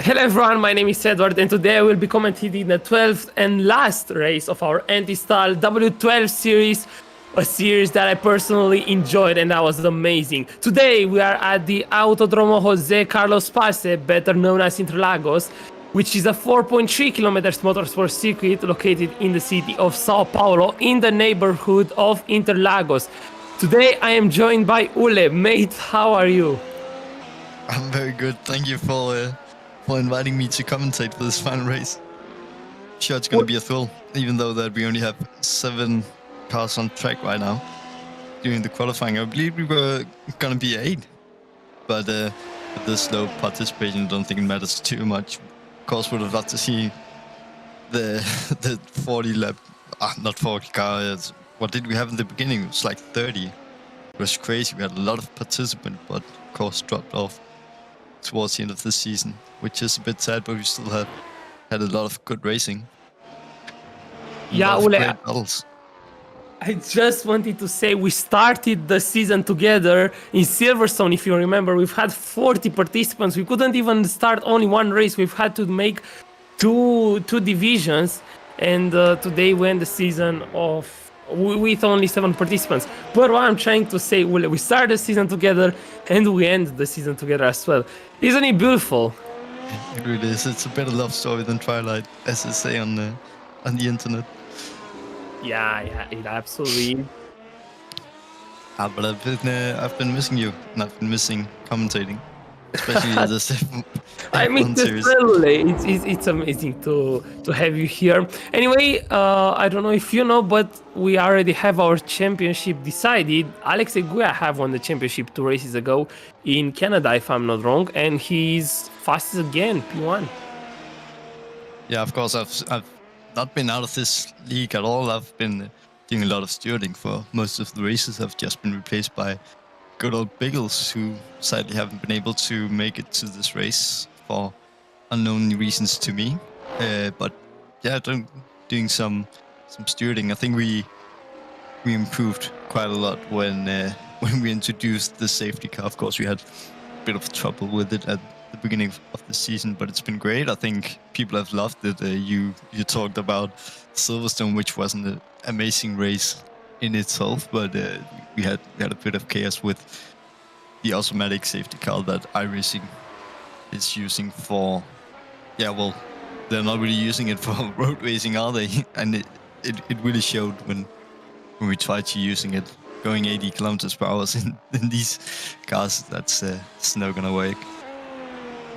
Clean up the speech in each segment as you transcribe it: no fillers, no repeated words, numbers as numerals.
Hello everyone, my name is Edward and today I will be commentating the 12th and last race of our anti-style W12 series, a series that I personally enjoyed and that was amazing. Today we are at the Autodromo Jose Carlos Pace, better known as Interlagos, which is a 4.3 kilometers motorsport circuit located in the city of Sao Paulo in the neighborhood of Interlagos. Today I am joined by Ule. Mate, how are you? I'm very good. Thank you for inviting me to commentate for this final race. Sure, it's going to be a thrill, even though that we only have 7 cars on track right now. During the qualifying, I believe we were going to be 8, but with this low participation, I don't think it matters too much. Of course, would have loved to see the 40 lap, not 40 cars. What did we have in the beginning? It was like 30. It was crazy. We had a lot of participants, but of course dropped off towards the end of the season, which is a bit sad, but we still had a lot of good racing. Yeah, Ule, Ule, I just wanted to say we started the season together in Silverstone. If you remember, we've had 40 participants. We couldn't even start only one race. We've had to make two divisions, and today we end the season with only 7 participants. But what I'm trying to say, we start the season together and we end the season together as well. Isn't it beautiful? It really is. It's a better love story than Twilight, as they say on the internet. Yeah, it absolutely. But I've been missing you, and I've been missing commentating, especially this I mean, it's amazing to have you here. Anyway, I don't know if you know, but we already have our championship decided. Alex Eguia have won the championship 2 races ago in Canada, if I'm not wrong, and he's fastest again, P1. Yeah, of course, I've not been out of this league at all. I've been doing a lot of stewarding for most of the races. I've just been replaced by good old Biggles, who sadly haven't been able to make it to this race for unknown reasons to me. But yeah, doing some stewarding. I think we improved quite a lot when we introduced the safety car. Of course, we had a bit of trouble with it at the beginning of the season, but it's been great. I think people have loved it. You talked about Silverstone, which was an amazing race in itself, but we had a bit of chaos with the automatic safety car that iRacing is using for. Yeah, well, they're not really using it for road racing, are they? And it really showed when we tried to using it, going 80 kilometers per hour in these cars. That's it's not gonna work.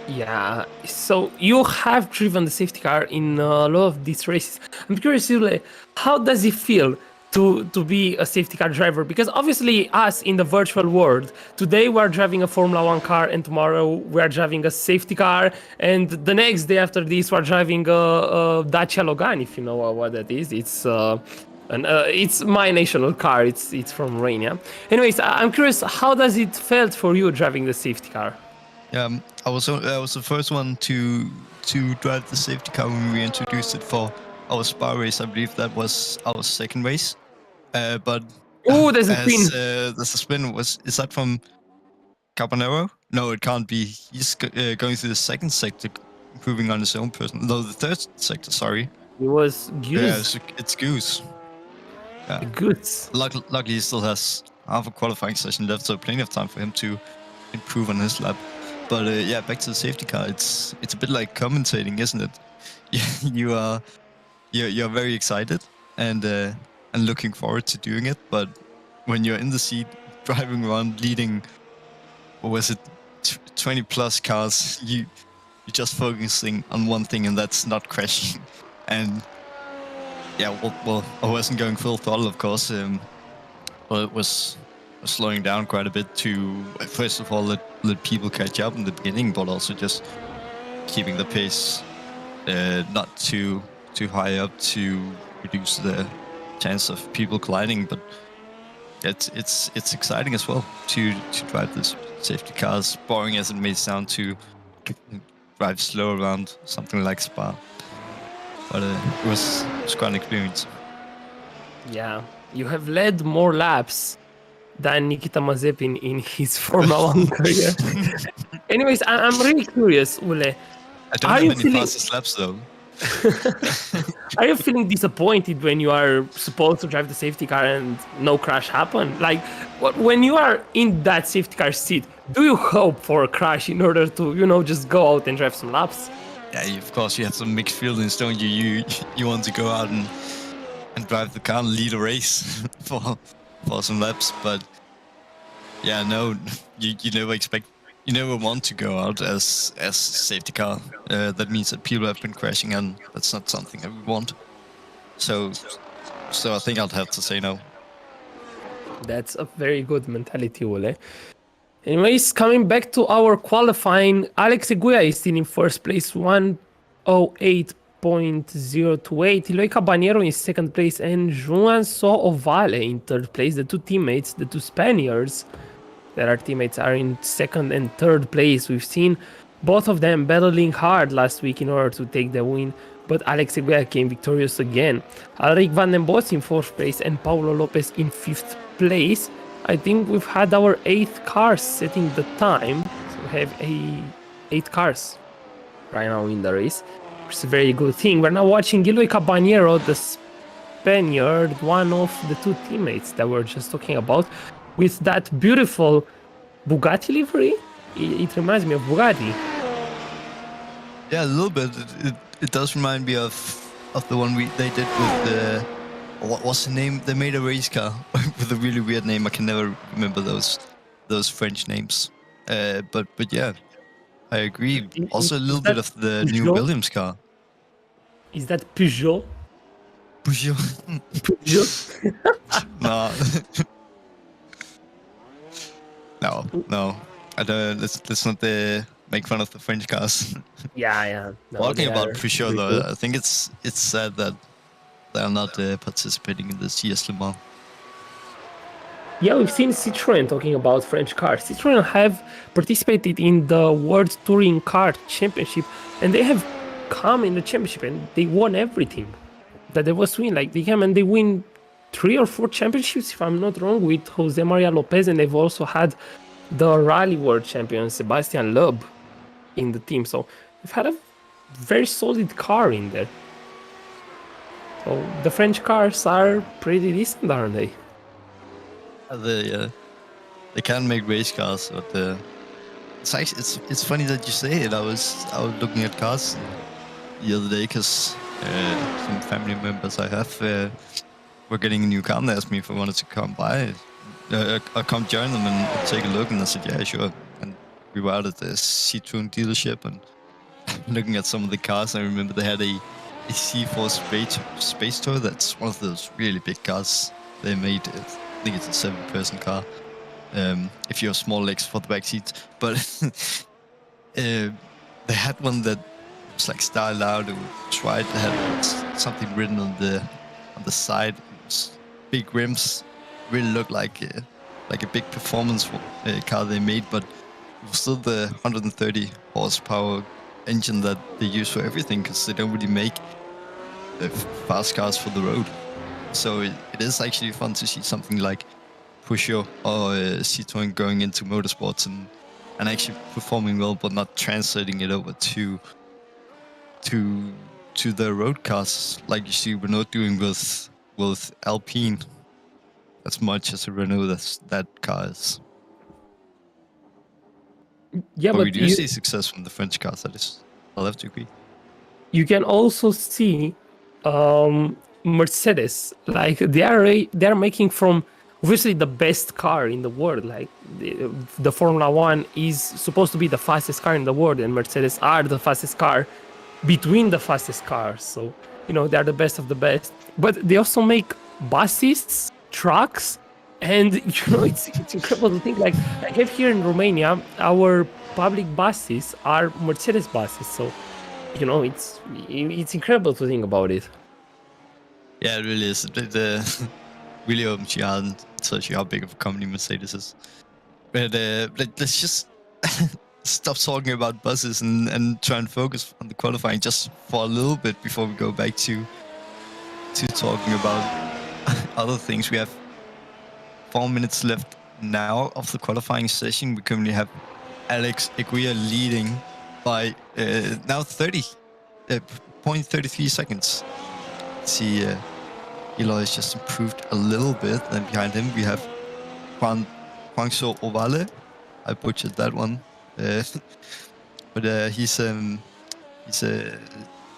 Yeah, so you have driven the safety car in a lot of these races. I'm curious, Yule, how does it feel to be a safety car driver? Because obviously us in the virtual world, today we're driving a Formula 1 car and tomorrow we're driving a safety car and the next day after this we're driving a Dacia Logan, if you know what that is. It's my national car, it's from Romania. Anyways, I'm curious, how does it felt for you driving the safety car? I was the first one to drive the safety car when we introduced it for our Spa race. I believe that was our second race. But oh, there's a spin. There's a spin. Is that from Cabanero? No, it can't be. He's going through the second sector, improving on his own person. No, the third sector. Sorry. It was Goose. Yeah, it's Goose. Yeah. Goose. Luckily, he still has half a qualifying session left, so plenty of time for him to improve on his lap. But yeah, back to the safety car. It's a bit like commentating, isn't it? You're very excited and looking forward to doing it. But when you're in the seat, driving around, leading, what was it, 20 plus cars, you're just focusing on one thing, and that's not crashing. And yeah, well, I wasn't going full throttle, of course. Well, it was slowing down quite a bit to, first of all, let people catch up in the beginning, but also just keeping the pace not too high up to reduce the chance of people colliding. But it's exciting as well to drive this safety car, as boring as it may sound, to drive slow around something like Spa. But it was quite an experience. Yeah, you have led more laps than Nikita Mazepin in his Formula 1 career. Anyways, I'm really curious, Ule. I don't Are have you any feeling fastest laps though. are you feeling disappointed when you are supposed to drive the safety car and no crash happen? Like when you are in that safety car seat, do you hope for a crash in order to, just go out and drive some laps? Yeah, of course you have some mixed feelings, don't you? You want to go out and drive the car and lead a race for some laps, but yeah, no, you never expect, you never want to go out as safety car. That means that people have been crashing, and that's not something that we want. So I think I'd have to say no. That's a very good mentality, Ole. Anyways, coming back to our qualifying, Alex Eguia is still in first place, 108.028. Eloy Caballero in second place, and Juan Ovale in third place. The two teammates, the two Spaniards that our teammates are in second and third place. We've seen both of them battling hard last week in order to take the win, but Alex Eguia came victorious again. Alric Van den Bos in fourth place and Paulo Lopez in fifth place. I think we've had our 8th car setting the time. So we have 8 cars right now in the race, which is a very good thing. We're now watching Eloy Caballero, the Spaniard, one of the two teammates that we're just talking about, with that beautiful Bugatti livery. It reminds me of Bugatti. Yeah, a little bit. It does remind me of the one they did with the, what was the name? They made a race car with a really weird name. I can never remember those French names. But yeah, I agree. Also a little bit of the Peugeot? new Williams car. Is that Peugeot? Peugeot. Peugeot? No. No. I don't. Let's not make fun of the French cars. Yeah. No, Talking about Peugeot, though, good. I think it's sad that they are not participating in the CS Le Mans. Yeah, we've seen Citroën talking about French cars. Citroën have participated in the World Touring Car Championship, and they have come in the championship and they won everything that there was to win. Like they came and they win 3 or 4 championships, if I'm not wrong, with Jose Maria Lopez, and they've also had the Rally World Champion Sebastian Loeb in the team. So they've had a very solid car in there. So the French cars are pretty decent, aren't they? They can make race cars, but it's funny that you say it. I was looking at cars the other day because some family members I have were getting a new car, and they asked me if I wanted to come by, come join them and take a look, and I said yeah, sure. And we were out at the Citroën dealership and looking at some of the cars. I remember they had a C4 Space Tour. That's one of those really big cars they made. I think it's a 7-person car. If you have small legs for the back seats, but they had one that was like styled out. It was white. They had something written on the side. It was big rims. Really looked like a big performance car they made, but it was still the 130 horsepower engine that they use for everything, because they don't really make fast cars for the road. So it is actually fun to see something like Peugeot or Citroën going into motorsports and actually performing well, but not translating it over to the road cars like you see Renault doing with Alpine. As much as a Renault that car is. Yeah, but but we do see success from the French cars. That is, I'll have to agree. You can also see Mercedes, like they are making from obviously the best car in the world. Like the Formula One is supposed to be the fastest car in the world, and Mercedes are the fastest car between the fastest cars. So they are the best of the best. But they also make buses, trucks, and it's incredible to think. Like I have here in Romania, our public buses are Mercedes buses. So it's incredible to think about it. Yeah, it really is. It really opens your heart and tells you how big of a company Mercedes is. But let's just stop talking about buses and try and focus on the qualifying just for a little bit before we go back to talking about other things. We have 4 minutes left now of the qualifying session. We currently have Alex Eguia leading by now 0.33 seconds. See, Eloy has just improved a little bit. Then behind him we have Guangzhou Ovale. I butchered that one, but he's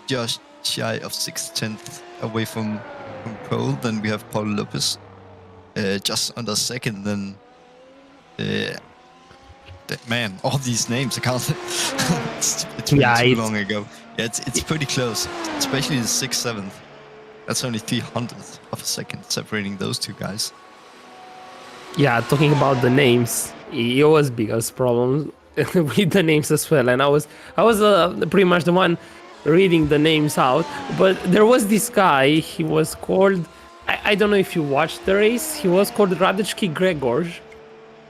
just shy of 6/10 away from pole. Then we have Paul Lopez, just under second. Then man, all these names I can't. it's been too long ago. Yeah, it's pretty close, especially the 6th, 7th. That's only 300th of a second separating those two guys. Yeah, talking about the names, it was biggest problems with the names as well, and I was pretty much the one reading the names out. But there was this guy. He was called. I don't know if you watched the race. He was called Radeczki Gregor,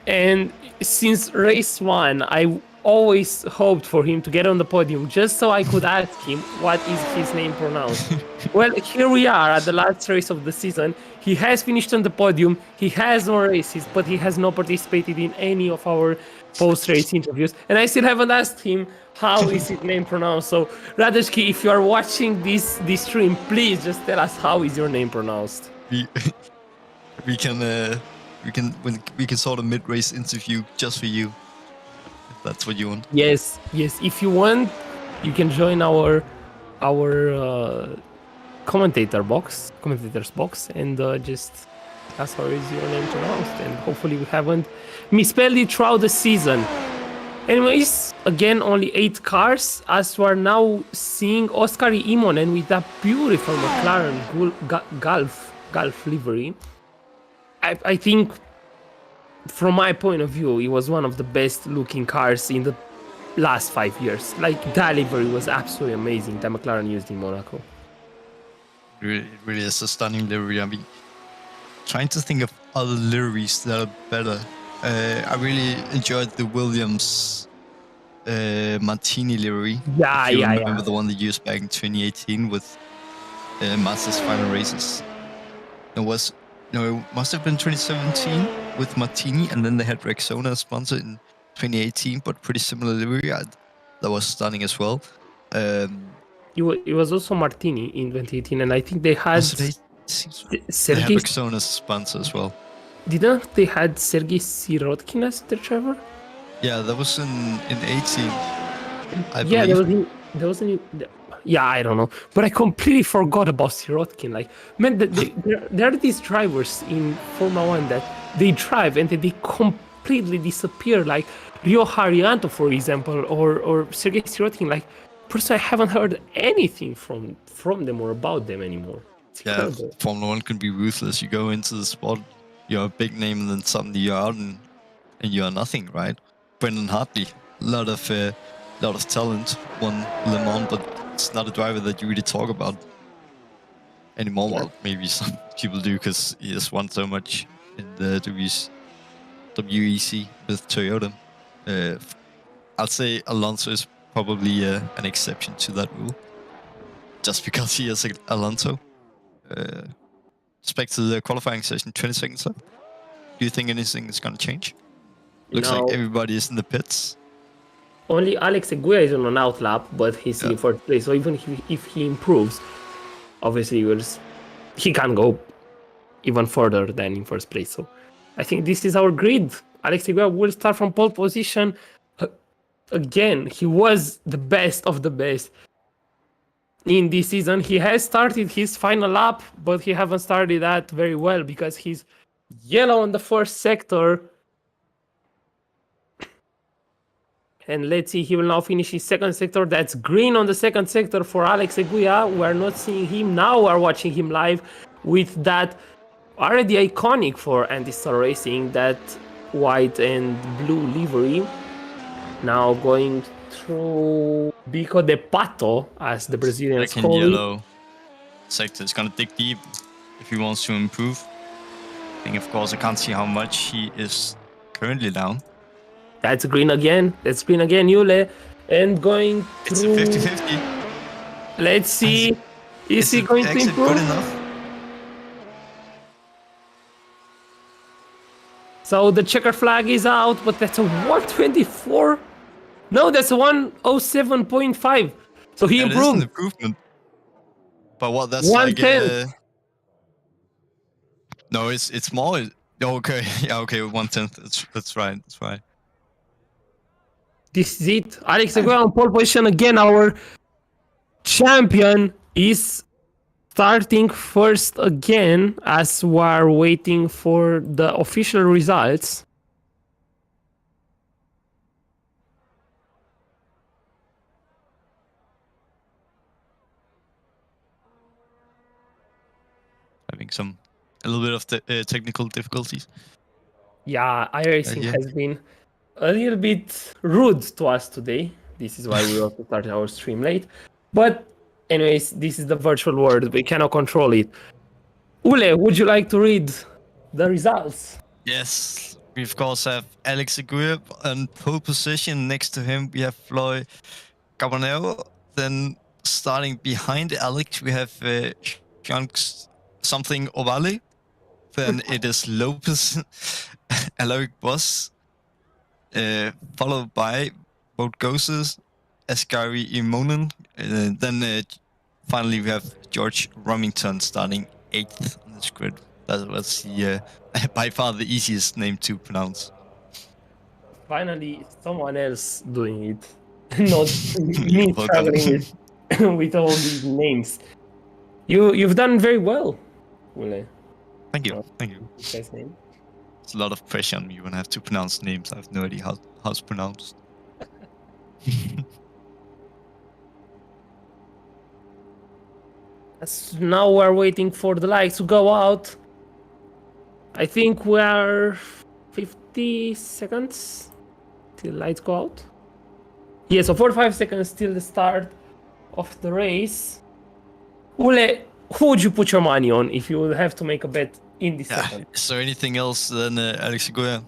and since race 1, I always hoped for him to get on the podium just so I could ask him what is his name pronounced. Well, here we are at the last race of the season. He has finished on the podium. He has no races, but he has not participated in any of our post-race interviews. And I still haven't asked him how is his name pronounced. So, Radeczki, if you are watching this stream, please just tell us how is your name pronounced. We can sort of mid-race interview just for you. If that's what you want. Yes. If you want, you can join our commentators box and just ask how is your name pronounced, and hopefully we haven't misspelled it throughout the season. Anyways, again, only 8 cars, as we are now seeing Oscar Imonen with that beautiful McLaren Golf livery. I think, from my point of view, it was one of the best looking cars in the last 5 years. Like, that livery was absolutely amazing that McLaren used in Monaco. It really is a stunning livery. I mean, trying to think of other liveries that are better. I really enjoyed the Williams Martini livery. Yeah, if you remember the one they used back in 2018 with Mazda's final races. It must have been 2017 with Martini, and then they had Rexona sponsor in 2018, but pretty similar livery. That was stunning as well. It was also Martini in 2018, and I think they had they had Rexona as a sponsor as well. Didn't they had Sergei Sirotkin as their driver? Yeah, that was in 18. I yeah, believe. there was yeah, I don't know, but I completely forgot about Sirotkin. Like, man, there are these drivers in Formula 1 that they drive and they completely disappear. Like Rio Haryanto, for example, or Sergei Sirotkin. Like, personally, I haven't heard anything from them or about them anymore. Yeah, Formula 1 can be ruthless. You go into the sport, you're a big name, and then suddenly you're out and you're nothing, right? Brendan Hartley, a lot of talent, won Le Mans, but it's not a driver that you really talk about anymore. Yeah. Well, maybe some people do because he has won so much in the WEC with Toyota. I'll say Alonso is probably an exception to that rule, just because he is Alonso. Back to the qualifying session, 20 seconds up. Do you think anything is going to change? Looks like everybody is in the pits. Only Alex Eguia is on an out lap, but he's in fourth place. So even if he improves, obviously he can go even further than in first place. So I think this is our grid. Alex Eguia will start from pole position. Again, he was the best of the best in this season. He has started his final lap, but he haven't started that very well because he's yellow on the first sector. And let's see, he will now finish his second sector. That's green on the second sector for Alex Eguia. We're not seeing him. Now we're watching him live with that already iconic for Anti-Star Racing, that white and blue livery. Now going through Bico de Pato, as the Brazilians call it. Yellow sector is going to dig deep if he wants to improve. I think, of course, I can't see how much he is currently down. That's green again. That's green again, Yule. And going through... It's a 50-50. Let's see. Is he going to improve? Good enough? So the checker flag is out, but that's a 124 No, that's 107.5. So he It is an improved. improvement. But what? That's 1/10. No, it's more. Okay, yeah, okay, 1/10. That's right. That's right. This is it. Alex Aguirre on pole position again. Our champion is starting first again as we are waiting for the official results. Having a little bit of technical difficulties. Yeah, iRacing Yeah. has been a little bit rude to us today. This is why we also started our stream late. But anyways, this is the virtual world. We cannot control it. Ule, would you like to read the results? Yes, we of course have Alex Aguirre on pole position. Next to him, we have Floyd Cabanero. Then starting behind Alex, we have Shanks something Ovale. Then it is Lopez, Alaric Boss, followed by Boat Goses, Ascari Imonen. Then finally we have George Remington starting 8th on this grid. That was the by far the easiest name to pronounce. Finally, someone else doing it, not me Well struggling done. with with all these names. You've done very well, Ule. Thank you. Thank you. This guy's name. It's a lot of pressure on me when I have to pronounce names. I have no idea how it's pronounced. As now we're waiting for the lights to go out. I think we are 50 seconds till lights go out. Yeah, so 45 seconds till the start of the race. Ule, who would you put your money on if you would have to make a bet in this second? Is there anything else than Alex Aguirre?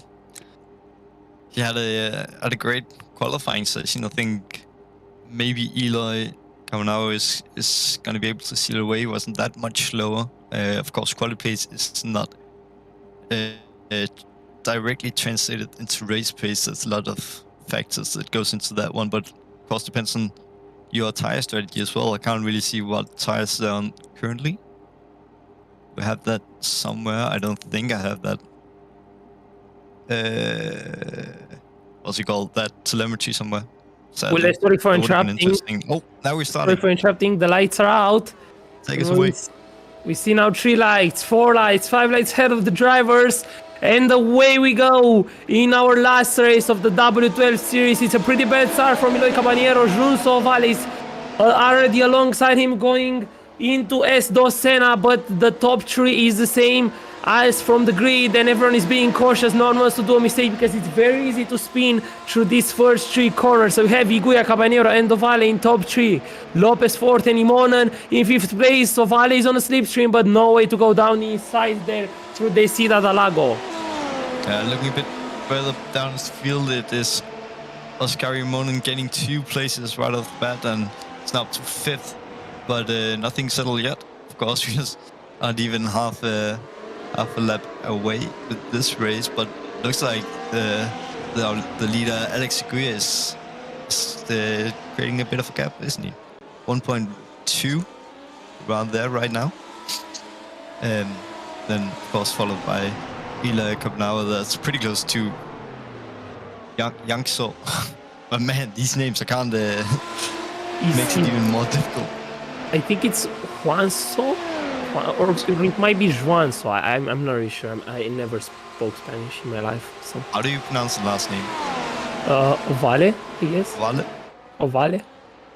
He had a great qualifying session. I think maybe Eloy Cabanero is going to be able to seal away. He wasn't that much slower. Of course, quality pace is not directly translated into race pace. There's a lot of factors that goes into that one, but of course depends on your tire strategy as well. I can't really see what tires they're on currently. We have that somewhere. I don't think I have that. What's it called? That telemetry somewhere. Sadly. Well, sorry for interrupting. Oh, now we're starting. Sorry for interrupting. The lights are out. Take us away. We see now 3 lights, 4 lights, 5 lights ahead of the drivers. And away we go in our last race of the W12 series. It's a pretty bad start from Eloy Cabanero. Junso Vallis already alongside him going into S2 Senna, but the top 3 is the same as from the grid, and everyone is being cautious. No one wants to do a mistake because it's very easy to spin through these first 3 corners. So we have Iguia, Cabanero, and Ovale in top 3. Lopez, 4th, and Imonen in 5th place. Ovale is on a slipstream, but no way to go down inside there through Desida da Lago. Looking a bit further down the field, it is Oscar Imonen getting 2 places right off the bat, and it's now up to 5th, but nothing settled yet. Of course, we just aren't even half a lap away with this race, but looks like the leader Alex Aguirre is creating a bit of a gap, isn't he? 1.2 around there right now. Then of course followed by Eloy Cabanero, that's pretty close to Yangso. But man, these names I can't makes it even more difficult. I think it's Juanso, or it might be Juanso. I'm not really sure. I never spoke Spanish in my life. So. How do you pronounce the last name? Ovale, I guess. Ovale? Ovale?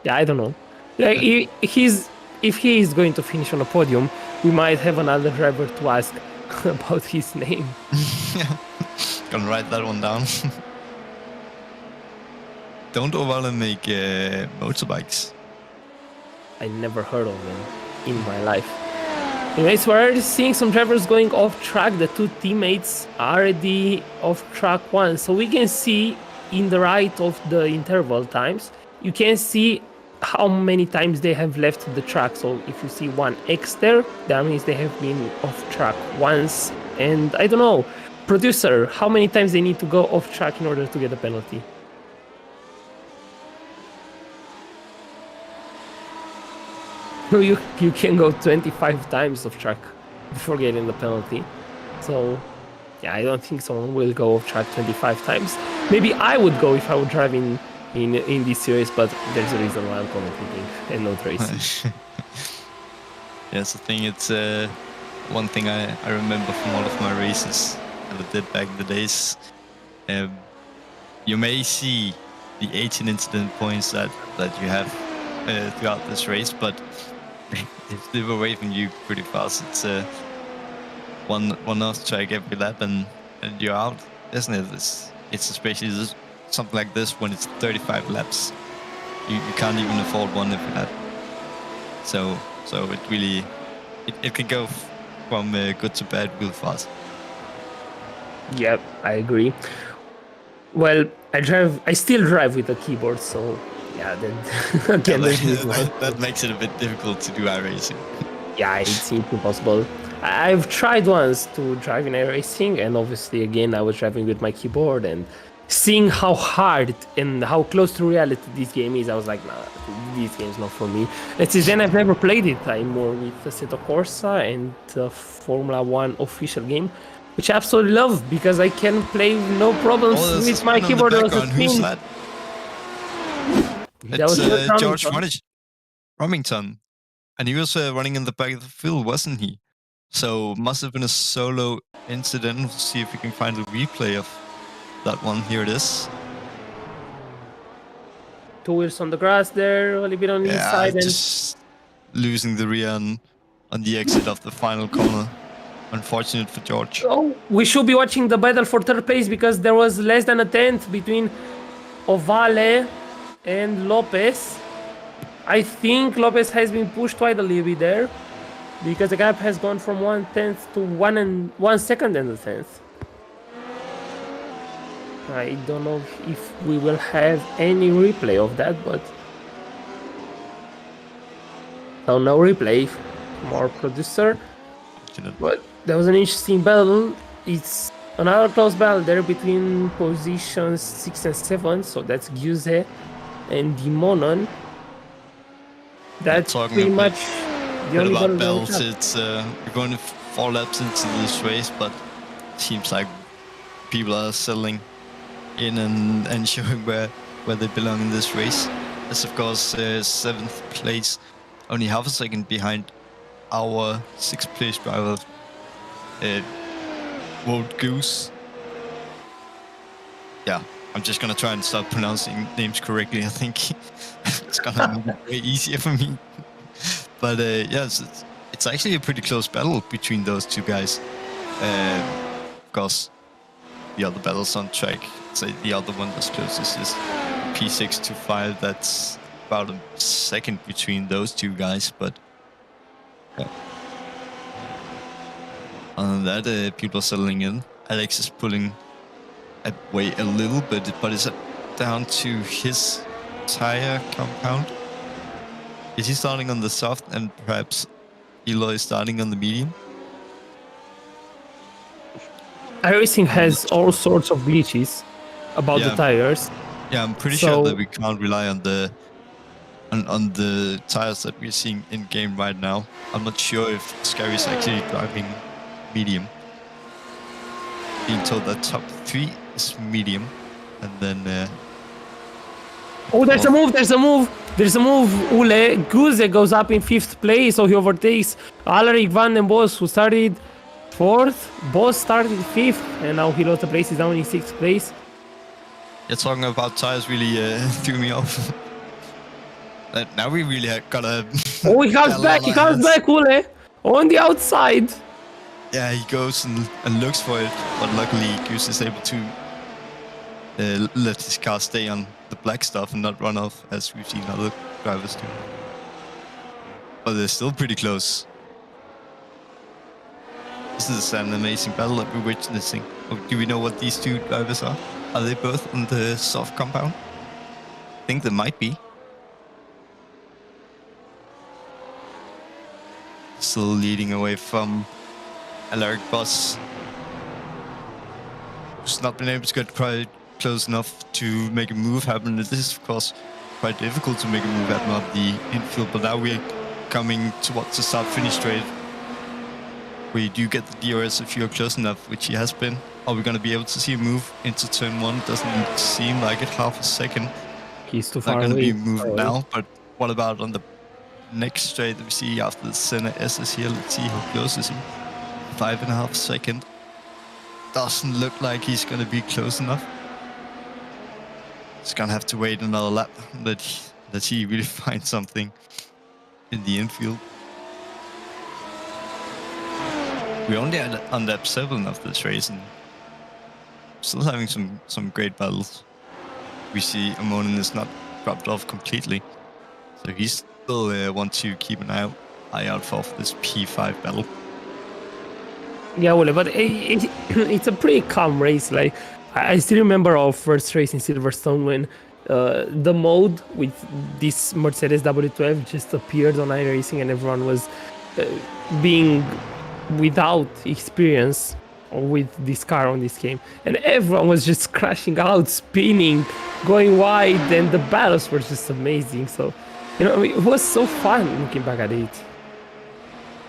Yeah, I don't know. Like, if he is going to finish on a podium, we might have another driver to ask about his name. Yeah, gonna write that one down. Don't Ovale make motorbikes? I never heard of them in my life. Anyways, we're already seeing some drivers going off track. The 2 teammates are already off track 1. So we can see in the right of the interval times, you can see how many times they have left the track. So if you see 1x there, that means they have been off track once. And I don't know, producer, how many times they need to go off track in order to get a penalty? you can go 25 times off track before getting the penalty. So yeah, I don't think someone will go off track 25 times. Maybe I would go if I would drive in this series, but there's a reason why I'm commentating and not racing. Yes, I think it's one thing I remember from all of my races that I did back in the days. You may see the 18 incident points that you have throughout this race, but if they were waving you pretty fast, it's one off track every lap and you're out, isn't it? It's especially something like this when it's 35 laps. You can't even afford one every lap. So it really it can go from good to bad real fast. Yep, I agree. Well, I still drive with a keyboard, so yeah, then again, that makes it a bit difficult to do iRacing. Yeah, it's impossible. I've tried once to drive in iRacing, and obviously, again, I was driving with my keyboard, and seeing how hard and how close to reality this game is, I was like, nah, this game's not for me. And since then, I've never played it. I'm more with Assetto Corsa and Formula 1 official game, which I absolutely love because I can play no problems with my keyboard. Who's that? It's George Romington. And he was running in the back of the field, wasn't he? So must have been a solo incident. We'll see if we can find a replay of that one. Here it is. 2 wheels on the grass there, a little bit on the inside. And just losing the rear on the exit of the final corner. Unfortunate for George. Oh, we should be watching the battle for third place because there was less than a tenth between Ovale and Lopez. I think Lopez has been pushed quite a little bit there because the gap has gone from 1/10 to 1 second and a tenth. I don't know if we will have any replay of that, but so no replay, more producer. But that was an interesting battle. It's another close battle there between positions 6 and 7, so that's Gyuze and Dimonon. That's pretty much the only about belts. It's we're going 4 laps into this race, but it seems like people are settling in and showing where they belong in this race. That's of course 7th place, only half a second behind our 6th place driver, Wold Goose. Yeah, I'm just gonna try and start pronouncing names correctly. I think it's gonna make it way easier for me. But yes, it's actually a pretty close battle between those two guys. Of course, the other battles on track, say the other one that's closest is P625. That's about a second between those two guys, but yeah. Other than that, people are settling in. Alex is pulling away a little bit, but is it down to his tire compound? Is he starting on the soft and perhaps Eloy is starting on the medium? iRacing has all sorts of glitches about the tires. Yeah, I'm pretty sure that we can't rely on the tires that we're seeing in game right now. I'm not sure if Scary is actually driving medium. Being told that top 3 is medium, and then oh, there's a move! There's a move! Ule Guze goes up in 5th place, so he overtakes Alaric Van den Bos, who started 4th. Bos started 5th, and now he lost the place. He's down in 6th place. Yeah, talking about tires really threw me off. Now we really gotta... Oh, he comes back, Ule! On the outside! Yeah, he goes and looks for it, but luckily Goose is able to let his car stay on the black stuff and not run off, as we've seen other drivers do. But they're still pretty close. This is an amazing battle that we're witnessing. Do we know what these two drivers are? Are they both on the soft compound? I think they might be. Still leading away from Alaric Boss, who's not been able to get quite close enough to make a move happen. It is, of course, quite difficult to make a move happen of the infield, but now we're coming towards the start-finish straight, where you do get the DRS if you're close enough, which he has been. Are we going to be able to see a move into turn 1? Doesn't seem like it. Half a second. He's too Not far going to away. be moved now, but what about on the next straight that we see after the center SS here? Let's see how close is he. 5.5 seconds. Doesn't look like he's going to be close enough. He's going to have to wait another lap. That he really finds something in the infield. We're only on lap 7 of this race and still having some great battles. We see Ammonen is not dropped off completely, so he's still want to keep an eye out for this P5 battle. Yeah, well, but it's a pretty calm race. Like, I still remember our first race in Silverstone when the mode with this Mercedes W12 just appeared on iRacing and everyone was being without experience with this car on this game. And everyone was just crashing out, spinning, going wide, and the battles were just amazing. So, it was so fun looking back at it.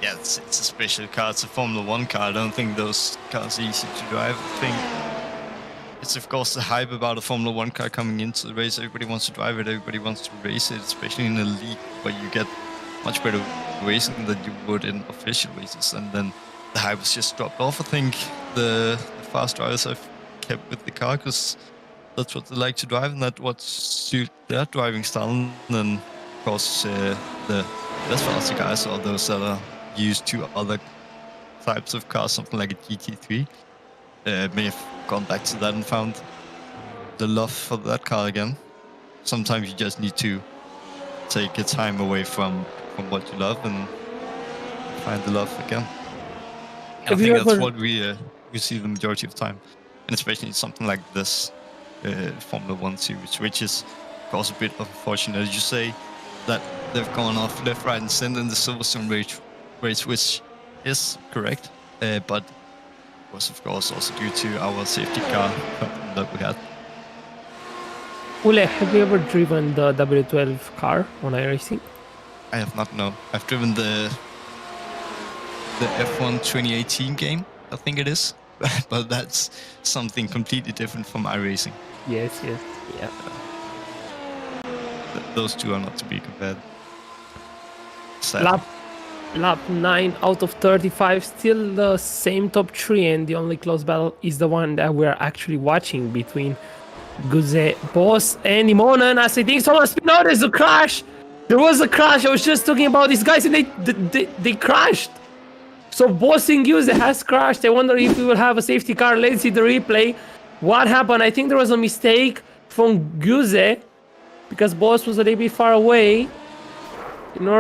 Yeah, it's a special car. It's a Formula 1 car. I don't think those cars are easy to drive. I think it's, of course, the hype about a Formula 1 car coming into the race. Everybody wants to drive it. Everybody wants to race it, especially in a league where you get much better racing than you would in official races. And then the hype was just dropped off. I think the fast drivers have kept with the car because that's what they like to drive and that's what suits their driving style. And then, of course, the less faster guys are those that are used to other types of cars, something like a GT3, may have gone back to that and found the love for that car again. Sometimes you just need to take your time away from what you love and find the love again. And I think that's what we see the majority of the time, and especially something like this Formula 1 series, which is, of course, a bit unfortunate, as you say, that they've gone off left, right, and center in the Silverstone race, which is correct, but was, of course, also due to our safety car that we had. Ule, have you ever driven the W12 car on iRacing? I have not, no. I've driven the F1 2018 game, I think it is, but that's something completely different from iRacing. Yes, yeah. Those two are not to be compared. Sad. Lap 9 out of 35, still the same top 3, and the only close battle is the one that we're actually watching between Guze, Boss, and Imonen. As I think someone noticed a crash. There was a crash. I was just talking about these guys, and they crashed. So Boss and Guze has crashed. I wonder if we will have a safety car. Let's see the replay. What happened? I think there was a mistake from Guze because Boss was a little bit far away.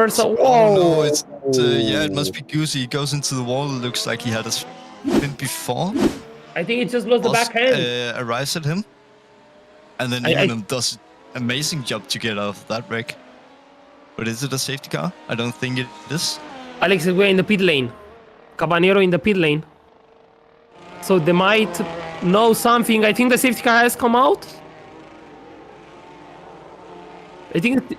So, oh no, it's yeah, it must be Goosey. He goes into the wall. It looks like he had a spin before. I think it just lost the backhand. Arrives at him, and then Imonen does an amazing job to get out of that wreck. But is it a safety car? I don't think it is. Alex, we're in the pit lane. Cabanero in the pit lane. So they might know something. I think the safety car has come out. I think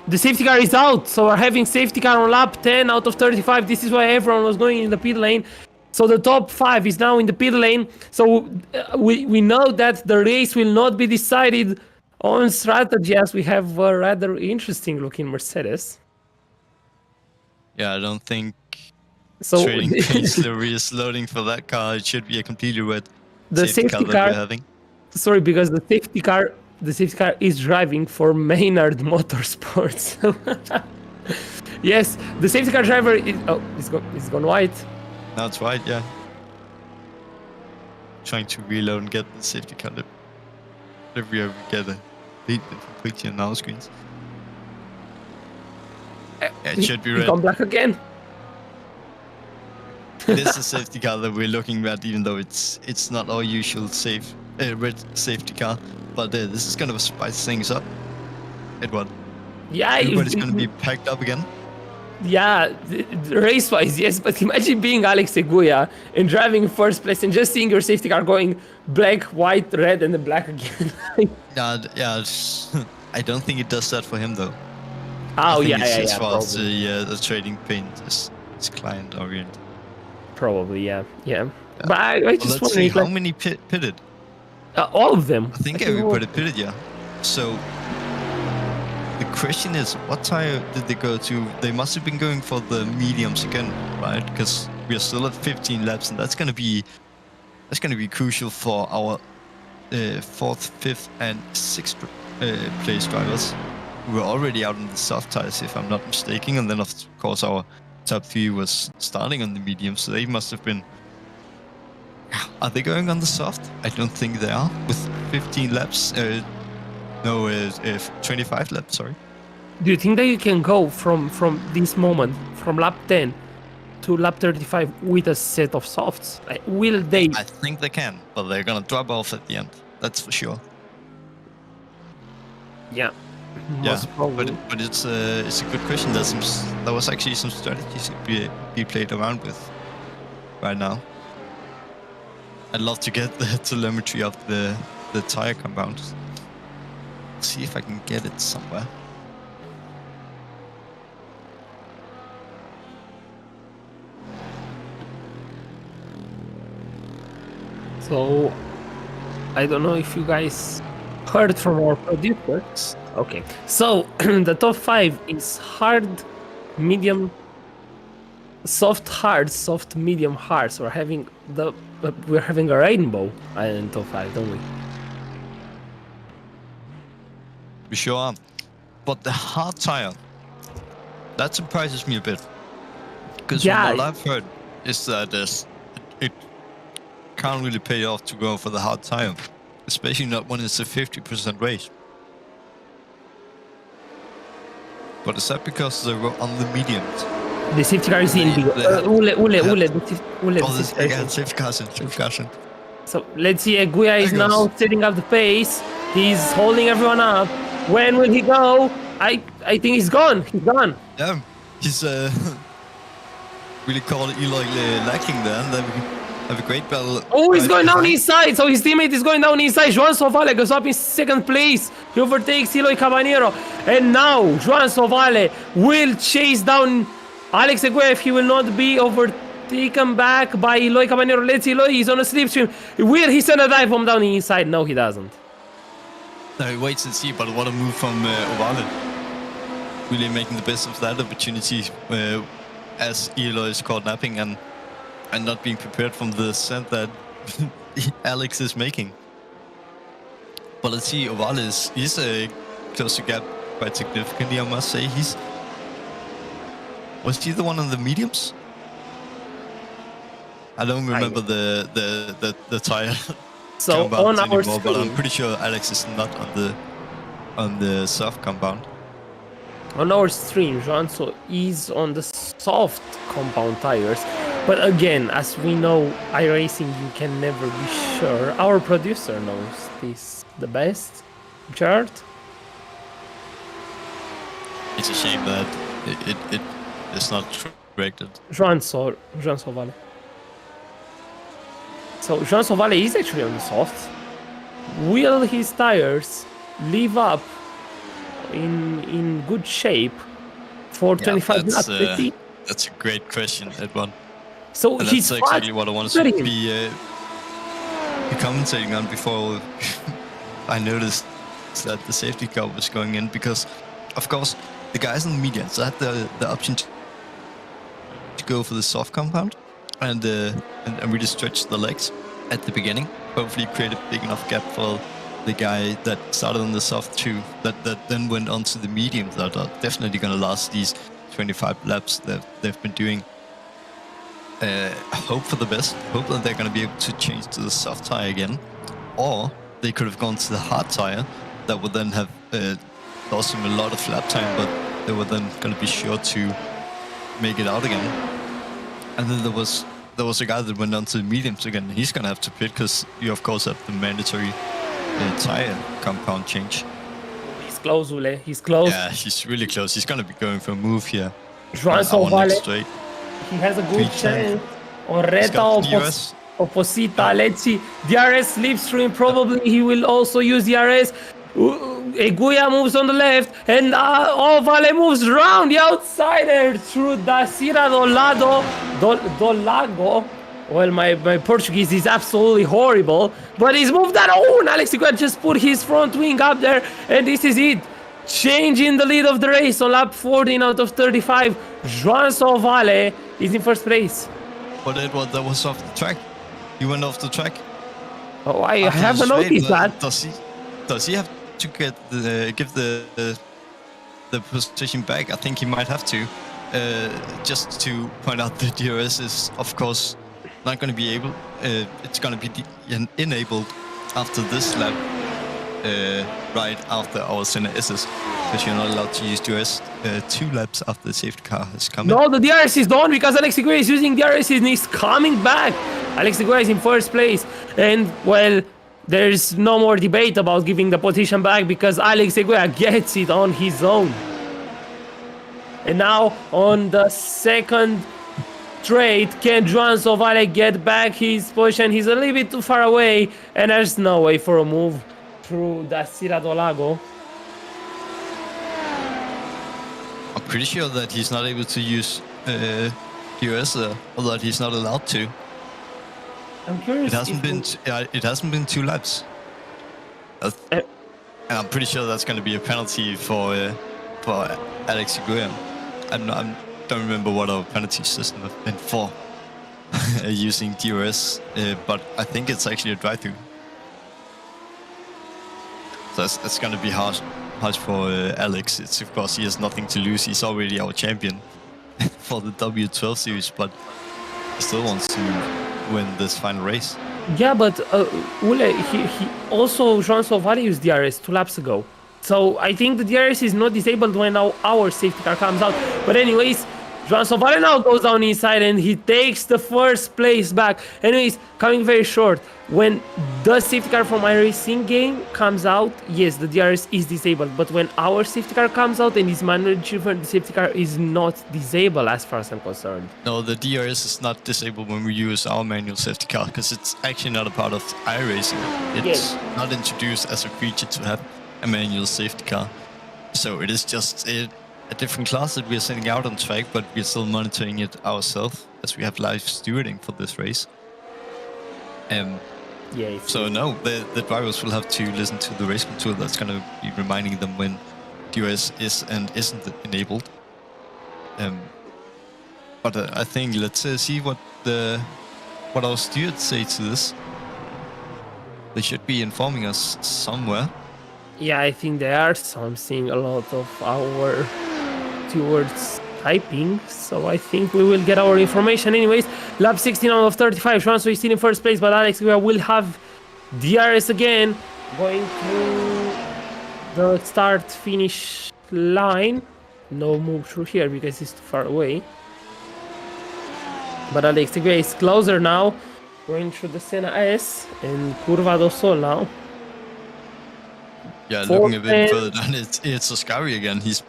the safety car is out, so we're having safety car on lap 10 out of 35. This is why everyone was going in the pit lane. So the top 5 is now in the pit lane. So we know that the race will not be decided on strategy, as we have a rather interesting looking Mercedes. Yeah, I don't think trading pace livery is loading for that car. It should be a completely red safety car that we're having. Sorry, because the safety car is driving for Maynard Motorsports. Yes, the safety car driver is... Oh, it's gone white. No, it's white, yeah. Trying to reload and get the safety car livery over, get a big different picture on our screens. Yeah, it should be red. It's gone black again. It is the safety car that we're looking at, even though it's not our usual red safety car. But this is going to spice things up. Edward. Yeah, everybody's going to be packed up again. Yeah, race-wise, yes. But imagine being Alex Seguya and driving first place and just seeing your safety car going black, white, red, and then black again. Yeah. I don't think it does that for him though. I Oh think yeah, it's yeah, as yeah. far as Probably, the trading paint is client oriented. probably, yeah, yeah. Yeah. But I Well, just let's see wondering, how like, many pitted. all of them. I think All everybody of them. pitted, yeah. So the question is, what tire did they go to? They must have been going for the mediums again, right? Because we are still at 15 laps, and that's gonna be crucial for our fourth, fifth, and sixth place drivers. We were already out on the soft tires, if I'm not mistaken, and then of course our top three was starting on the medium, so they must have been. Are they going on the soft? I don't think they are. With 15 laps, 25 laps. Sorry. Do you think that you can go from this moment, from lap 10 to lap 35 with a set of softs? Like, will they? I think they can, but they're gonna drop off at the end. That's for sure. Yeah, Yeah, most probably. but it's a good question. There was actually some strategies to be played around with right now. I'd love to get the telemetry of the tire compounds. See if I can get it somewhere. So, I don't know if you guys heard from our producers. Okay, so the top 5 is hard, medium, soft, hard, soft, medium, hard. So we're having a rainbow in top 5, don't we? We sure are. But the hard tire, that surprises me a bit. Because Yeah. from what I've heard is that it can't really pay off to go for the hard tire, especially not when it's a 50% race. But is that because they were on the mediums? The safety car is in. Safety cars in. So let's see, Aguirre is There now goes. setting up the pace. He's holding everyone up. When will he go? I think he's gone. He's gone. Yeah, he's really called Eli lacking there, and then we have a great battle. Oh, he's right going down behind. inside. So his teammate is going down inside. Joan Sovale goes up in second place. He overtakes Eloy Caballero. And now Joan Sovale will chase down Alex Aguirre if he will not be overtaken back by Eloy Caballero. Let's see, Eloy is on a slipstream. Will he send a dive bomb down the inside? No, he doesn't. No, he waits and see, but what a move from Ovale. Really making the best of that opportunity as Eloy is caught napping and not being prepared from the scent that Alex is making. But let's see, Ovale he's close to gap quite significantly, I must say. Was he the one on the mediums? I don't remember the tire. So on our anymore, screen, but I'm pretty sure Alex is not on the soft compound. on our stream, Joanso is on the soft compound tires. But again, as we know, iRacing, you can never be sure. Our producer knows this the best. Jared? It's a shame that it is not corrected. Joanso Vale. So Joanso Vale is actually on the soft. Will his tires live up in good shape for 25 laps? Let's see. That's a great question, Edwin. So And he's that's exactly what I wanted to fast. be commentating on before I noticed that the safety car was going in, because, of course, the guys in the medians had the option to go for the soft compound and really stretch the legs at the beginning. Hopefully create a big enough gap for the guy that started on the soft too, that then went on to the mediums that are definitely going to last these 25 laps that they've been doing. Hope for the best. Hope that they're going to be able to change to the soft tire again, or they could have gone to the hard tire that would then have lost them a lot of lap time, but they were then going to be sure to make it out again. And then there was a guy that went on to the mediums again. He's going to have to pit because you of course have the mandatory tire compound change. He's close, Ule. He's close. Yeah, he's really close. He's going to be going for a move here. Joanso Our next Vale. straight. He has a good 310. chance. On Reta got DRS. Opposita. Let's see. DRS slipstream. Probably he will also use DRS. Eguia moves on the left, and Ovale moves around the outsider through Da Sira do Lago. Well, my Portuguese is absolutely horrible, but he's moved that on. Alex Eguia just put his front wing up there, and this is it. Changing the lead of the race on lap 14 out of 35. Joan Vale is in first place. But Edward, that was off the track. He went off the track. Oh, I After the haven't straight, noticed that. Does he have to give the position back? I think he might have to. Just to point out, the DRS is of course not going to be able. It's going to be enabled after this lap, right after our center S's, because you're not allowed to use DRS 2 laps after the safety car has come in. No, the DRS is done because Alex Eguia is using DRS and he's coming back. Alex Eguia is in first place, and well, there's no more debate about giving the position back because Alex Eguia gets it on his own. And now on the second straight, can Joan Vale get back his position? He's a little bit too far away, and there's no way for a move through the Sira do Lago. I'm pretty sure that he's not able to use DRS, or that he's not allowed to. I'm curious. It hasn't been 2 laps. And I'm pretty sure that's going to be a penalty for Alex Eguia. I don't remember what our penalty system have been for using DRS, but I think it's actually a drive-through. So that's going to be harsh for Alex. It's of course he has nothing to lose. He's already our champion for the W12 series, but he still wants to win this final race. Yeah, but Ule, he also Joan Vale used DRS 2 laps ago. So I think the DRS is not disabled when our safety car comes out. But anyways, Joan Vale now goes down inside and he takes the first place back. Anyways, coming very short, when the safety car from iRacing game comes out, yes, the DRS is disabled. But when our safety car comes out and is manually driven, the safety car is not disabled as far as I'm concerned. No, the DRS is not disabled when we use our manual safety car because it's actually not a part of iRacing. It's not introduced as a feature to have a manual safety car. So it is just a different class that we are sending out on track, but we're still monitoring it ourselves as we have live stewarding for this race. So no, the drivers will have to listen to the race control that's going to be reminding them when DRS is and isn't enabled. But I think let's see what our stewards say to this. They should be informing us somewhere. Yeah, I think there are some seeing a lot of our stewards typing, so I think we will get our information anyways. Lap 16 out of 35, Schwanzo is still in first place, but Alex Eguia will have DRS again, going through the start-finish line. No move through here because it's too far away. But Alex Eguia is closer now, going through the Senna S and Curva do Sol now. Yeah, looking a bit further down, it's Oscari again. He's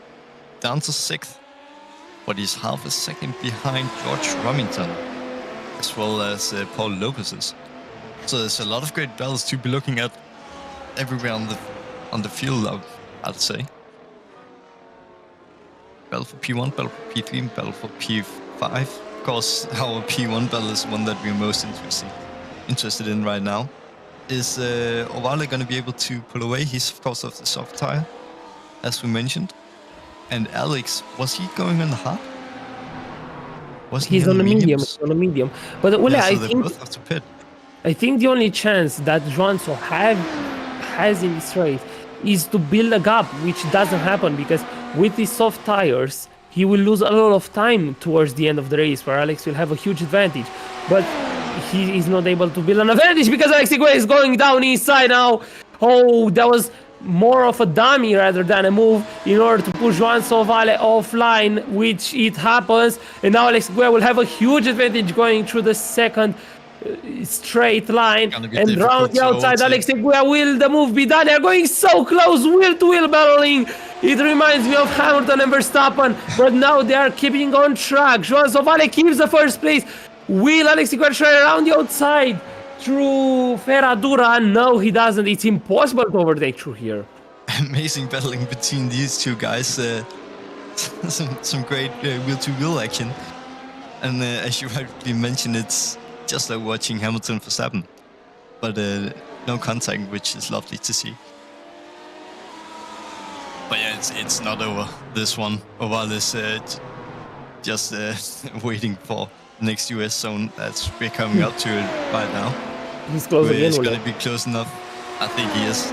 down to 6th, but he's half a second behind George Romington, as well as Paul Lopez's. So there's a lot of great battles to be looking at everywhere on the field, I'd say. Battle for P1, battle for P3, battle for P5. Of course, our P1 battle is one that we're most interested in right now. Is Ovale going to be able to pull away? He's of course off the soft tire, as we mentioned. And Alex, was he going on the hard? He's on the medium. He's on the medium. But Ule, yeah, so I they think both have to pit. I think the only chance that Joanso has in this race is to build a gap, which doesn't happen because with these soft tires, he will lose a lot of time towards the end of the race, where Alex will have a huge advantage. But he is not able to build an advantage because Alex Eguia is going down inside now. Oh, that was more of a dummy rather than a move in order to push Joan Vale offline, which it happens. And now Alex Eguia will have a huge advantage going through the second straight line and round the outside. Alex Eguia, will the move be done? They're going so close, wheel to wheel battling. It reminds me of Hamilton and Verstappen, but now they are keeping on track. Joan Vale keeps the first place. Will Alex Eguia try around the outside through Ferradura? No, he doesn't. It's impossible to overtake through here. amazing battling between these two guys. Some great wheel-to-wheel action. And as you rightly mentioned, it's just like watching Hamilton Verstappen. But no contact, which is lovely to see. But yeah, it's not over, this one. Oval is just waiting for the next US zone. We're coming up to it right now. He's close again. He's going to be close enough. I think he is.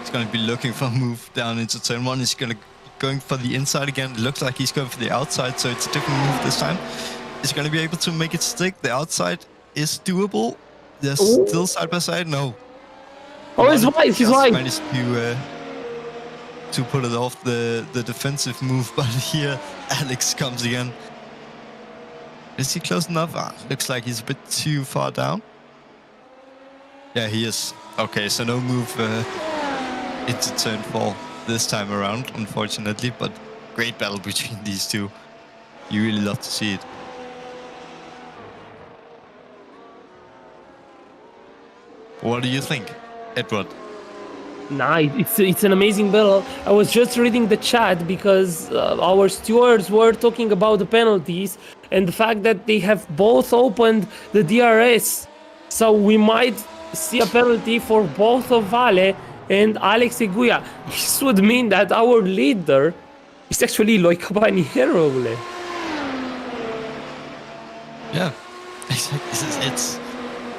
He's going to be looking for a move down into turn 1. He's going for the inside again. It looks like he's going for the outside, so it's a different move this time. He's going to be able to make it stick. The outside is doable. They're still side by side. No. Oh, he's wide. He's wide. Managed to put it off the defensive move, but here Alex comes again. Is he close enough? Looks like he's a bit too far down. Yeah, he is. Okay, so no move into turn 4 this time around, unfortunately, but great battle between these two. You really love to see it. What do you think, Edward? Nah, it's an amazing battle. I was just reading the chat because our stewards were talking about the penalties and the fact that they have both opened the DRS. So we might see a penalty for both of Vale and Alex Eguia. This would mean that our leader is actually Eloy Caballero. Yeah,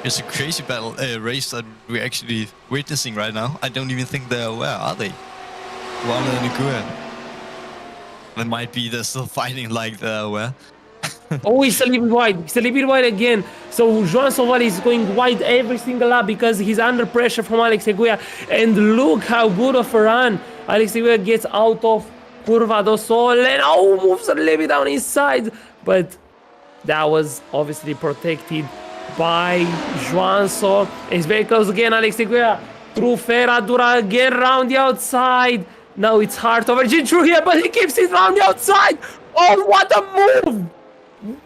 it's a crazy battle race that we're actually witnessing right now. I don't even think they're aware, are they? Wale and Eguia. They might be. They're still fighting like they're aware. Oh, he's a little bit wide. He's a little bit wide again. So Joan Soval is going wide every single lap because he's under pressure from Alex Eguia. And look how good of a run Alex Eguia gets out of Curva do Sol and moves a little bit down his side. But that was obviously protected by Joan Sol. He's very close again, Alex Eguia. Through Ferradura again round the outside. Now it's hard over Ginger here, but he keeps it round the outside. Oh, what a move!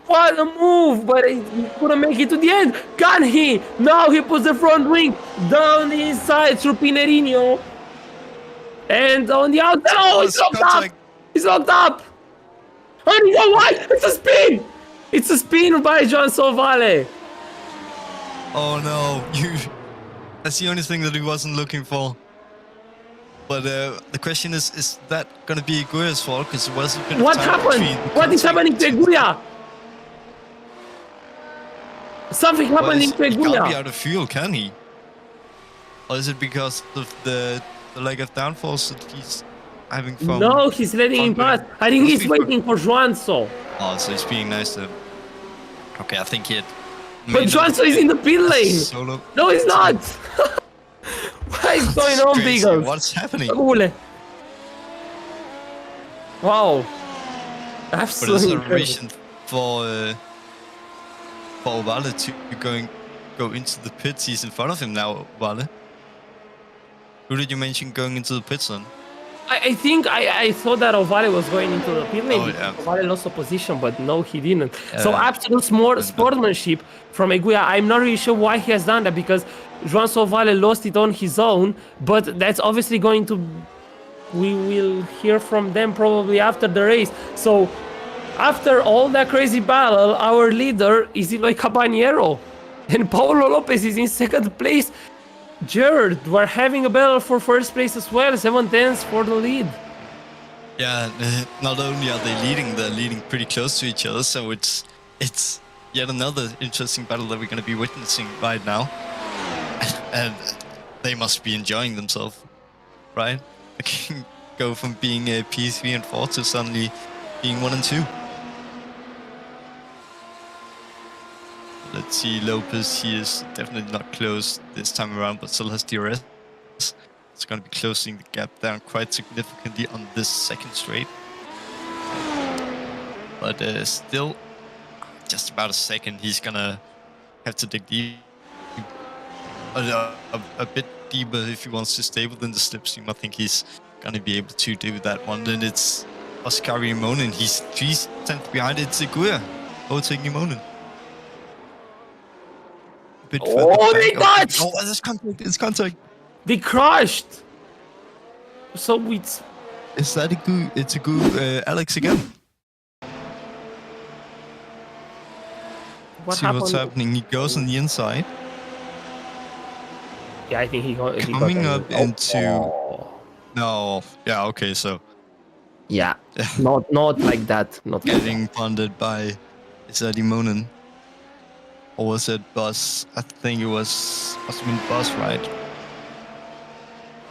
What a move! But he couldn't make it to the end. Can he? Now he puts the front wing down the inside through Pineirinho. And on the outside, he's locked up! He's locked up! And you know what? It's a spin! It's a spin by Joan Vale. Oh no, that's the only thing that he wasn't looking for. But the question is that going to be Eguia's fault? Because it was a bit What of time happened? What is happening to Eguia? Something happening to He can't be Eguia. out of fuel, can he? Or is it because of the lack of downforce that he's having from... No, he's letting him pass. I think he's waiting for Juanso. Oh, so he's being nice to... Okay, I think he had... But Juanso is in the pit lane. Solo. No, he's not. What is going on, Crazy. Beagles? What's happening? Wow. But Absolutely it's a incredible. reason for Vale to go into the pits. He's in front of him now, Vale. Who did you mention going into the pits then? I think I thought that Ovale was going into the pit lane. Oh, yeah. Ovale lost a position, but no, he didn't. So absolute sportsmanship from Eguia. I'm not really sure why he has done that because Joan Ovale lost it on his own, but that's obviously going to... We will hear from them probably after the race. So after all that crazy battle, our leader is Eloy Caballero. And Paulo Lopez is in second place. Jared, we're having a battle for first place as well. 7/10 for the lead. Yeah, not only are they leading, they're leading pretty close to each other. So it's yet another interesting battle that we're going to be witnessing right now. And they must be enjoying themselves, right? They can go from being a P3 and 4 to suddenly being 1 and 2. Let's see, Lopez, he is definitely not close this time around, but still has DRS. It's going to be closing the gap down quite significantly on this second straight. But still, just about a second, he's going to have to dig deep. A bit deeper if he wants to stay within the slipstream. I think he's going to be able to do that one. Then it's Oscar Monin. He's 3 tenths behind. It's Eguia overtaking Monin. Oh, they touched! Oh, it's contact. It's contact. They crushed. So it's Is that a good? It's a good Alex again. what See what's happened. happening. He goes on the inside, Yeah, I think he got coming angry. up into. Oh. No, yeah, okay, so Yeah, yeah, not like that. Not like that. getting punted by. Is that Imonen? Or was it Buzz? I think it was. Must have been Buzz, right?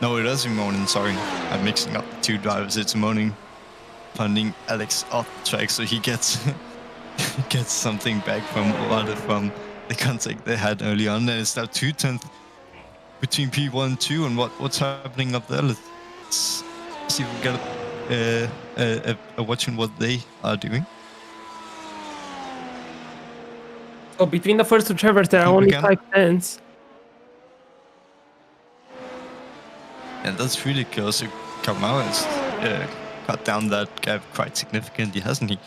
No, it was Imonen. Sorry, I'm mixing up the two drivers. It's Imonen punting Alex off the track, so he gets gets something back from the contact they had early on. And it's now 2/10 between P1 and 2. And what's happening up there? Let's see if we get a watching what they are doing. So between the first two drivers, there are Keep only again. 5 tenths. And that's really close. So Kamau has cut down that gap quite significantly, hasn't he?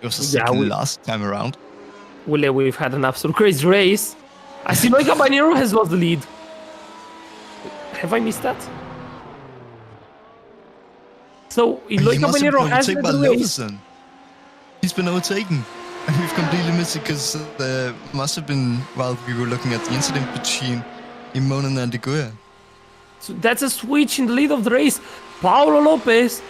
It was the second last time around. We've had an absolute crazy race. I see Eloy Cabanero has lost the lead. Have I missed that? So Eloy He must have Cabanero been has overtaken by led the race. Lopez. He's been overtaken. And we've completely missed it because must have been while we were looking at the incident between Imonen and De Goya. So that's a switch in the lead of the race. Paulo Lopez,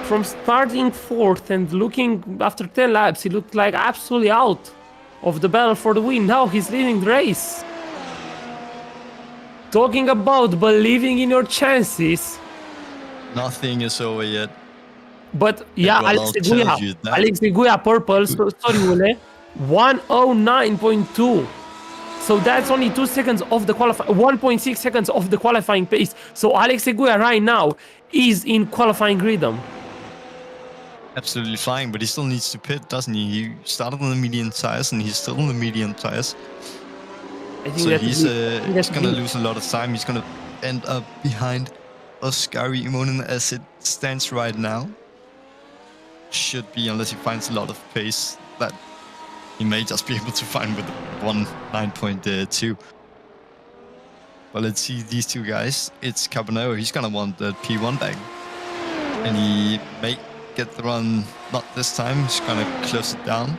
from starting 4th and looking after 10 laps, he looked like absolutely out of the battle for the win. Now he's leading the race. Talking about believing in your chances. Nothing is over yet. But yeah, Well, Alex De Goya purple, so, sorry, Wule, 109.2. So that's only 2 seconds of the 1.6 seconds of the qualifying pace. So Alex De Goya right now is in qualifying rhythm. Absolutely fine, but he still needs to pit, doesn't he? He started on the medium tires and he's still on the medium tires. I think So he's going to lose a lot of time. He's going to end up behind Oskari Imonen as it stands right now. Should be, unless he finds a lot of pace that he may just be able to find with 1.9.2. But let's see these two guys. It's Cabanero. He's going to want the P1 back. And he may get the run, not this time. He's going to close it down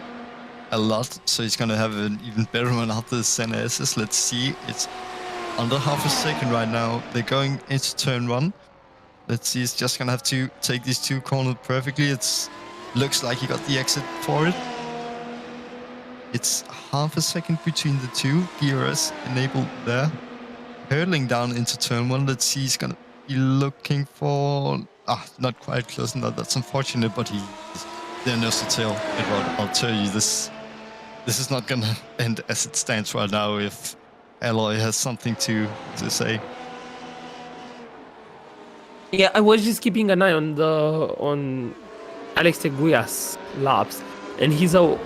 a lot. So he's going to have an even better run after the Senna SS. Let's see. It's under half a second right now. They're going into turn 1. Let's see. It's just going to have to take these two corners perfectly. It's looks like he got the exit for it. It's half a second between the two. DRS enabled there. Hurtling down into turn 1. Let's see. He's going to be looking for... not quite close enough. That's unfortunate, but there knows the tail. I'll tell you, this is not going to end as it stands right now if Aloy has something to say. Yeah, I was just keeping an eye on Alex De Goya's laps, and he's on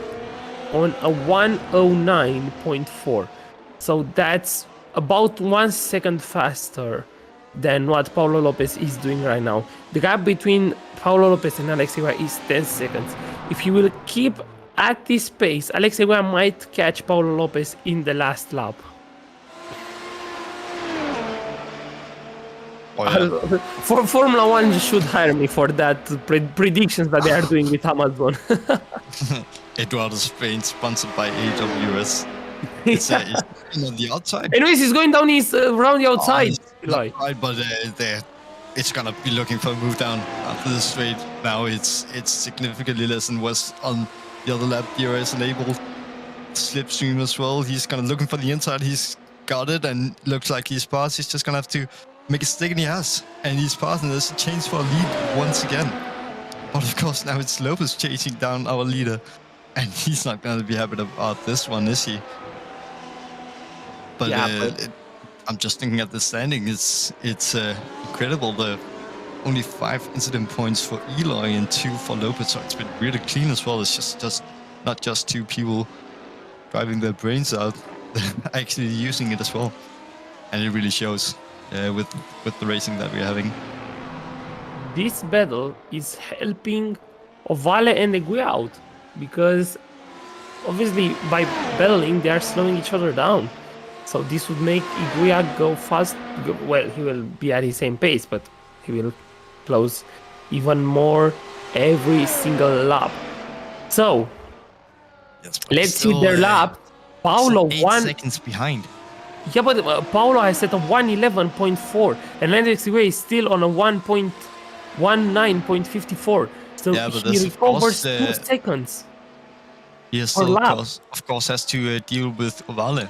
a 109.4. So that's about 1 second faster than what Paulo Lopez is doing right now. The gap between Paulo Lopez and Alex De Goya is 10 seconds. If he will keep at this pace, Alex De Goya might catch Paulo Lopez in the last lap. Oh, yeah. For Formula 1 should hire me for that predictions that they are doing with Amazon. Eduardo Spain, sponsored by AWS. It's on the outside. Anyways, he's going down around the outside. Right, but it's gonna be looking for a move down after the straight. Now it's significantly less than was on the other lap. DRS enabled slipstream as well. He's kind of looking for the inside. He's got it and looks like he's passed. He's just gonna have to make a stick in the ass, and he's passed. And there's a chance for a lead once again. But of course now it's Lopez chasing down our leader, and he's not gonna be happy about this one, is he? But, I'm just thinking at the standing, it's incredible. The only 5 incident points for Eloy and 2 for Lopez, so it's been really clean as well. It's just not just 2 people driving their brains out, they're actually using it as well, and it really shows with the racing that we're having. This battle is helping Ovale and De Goya out, because obviously by battling they are slowing each other down. So this would make Iguia go fast. Well, he will be at his same pace, but He will close even more every single lap. So Yes, but let's see their lap. still Paulo 8 seconds behind. Yeah, but Paulo has set a 111.4, and Hendrix is still on a 1.19.54. So Yeah, but he this, of course, recovers 2 seconds he per still, lap. of course, has to deal with Ovale.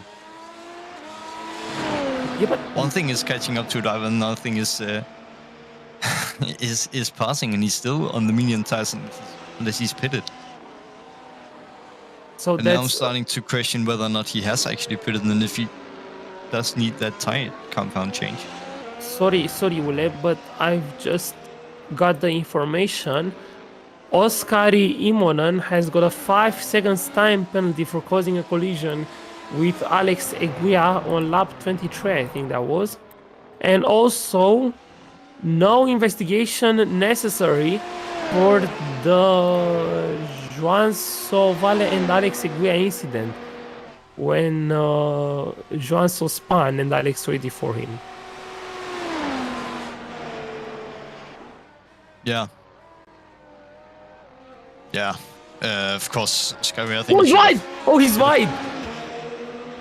Yeah, but One thing is catching up to driver, another thing is is passing, and he's still on the medium tires unless he's pitted. so And now I'm that's starting to question whether or not he has actually pitted, and if he does need that tire compound change. sorry, Wule, but I've just got the information. Oskari Imonen has got a 5 seconds time penalty for causing a collision with Alex Eguia on lap 23, I think that was. And also, no investigation necessary for the Joan Sovale and Alex Eguia incident when Joan so spun and Alex waited for him. Yeah. Yeah. Of course, Scary, I think Oh, he he's should wide! have- Oh, he's wide!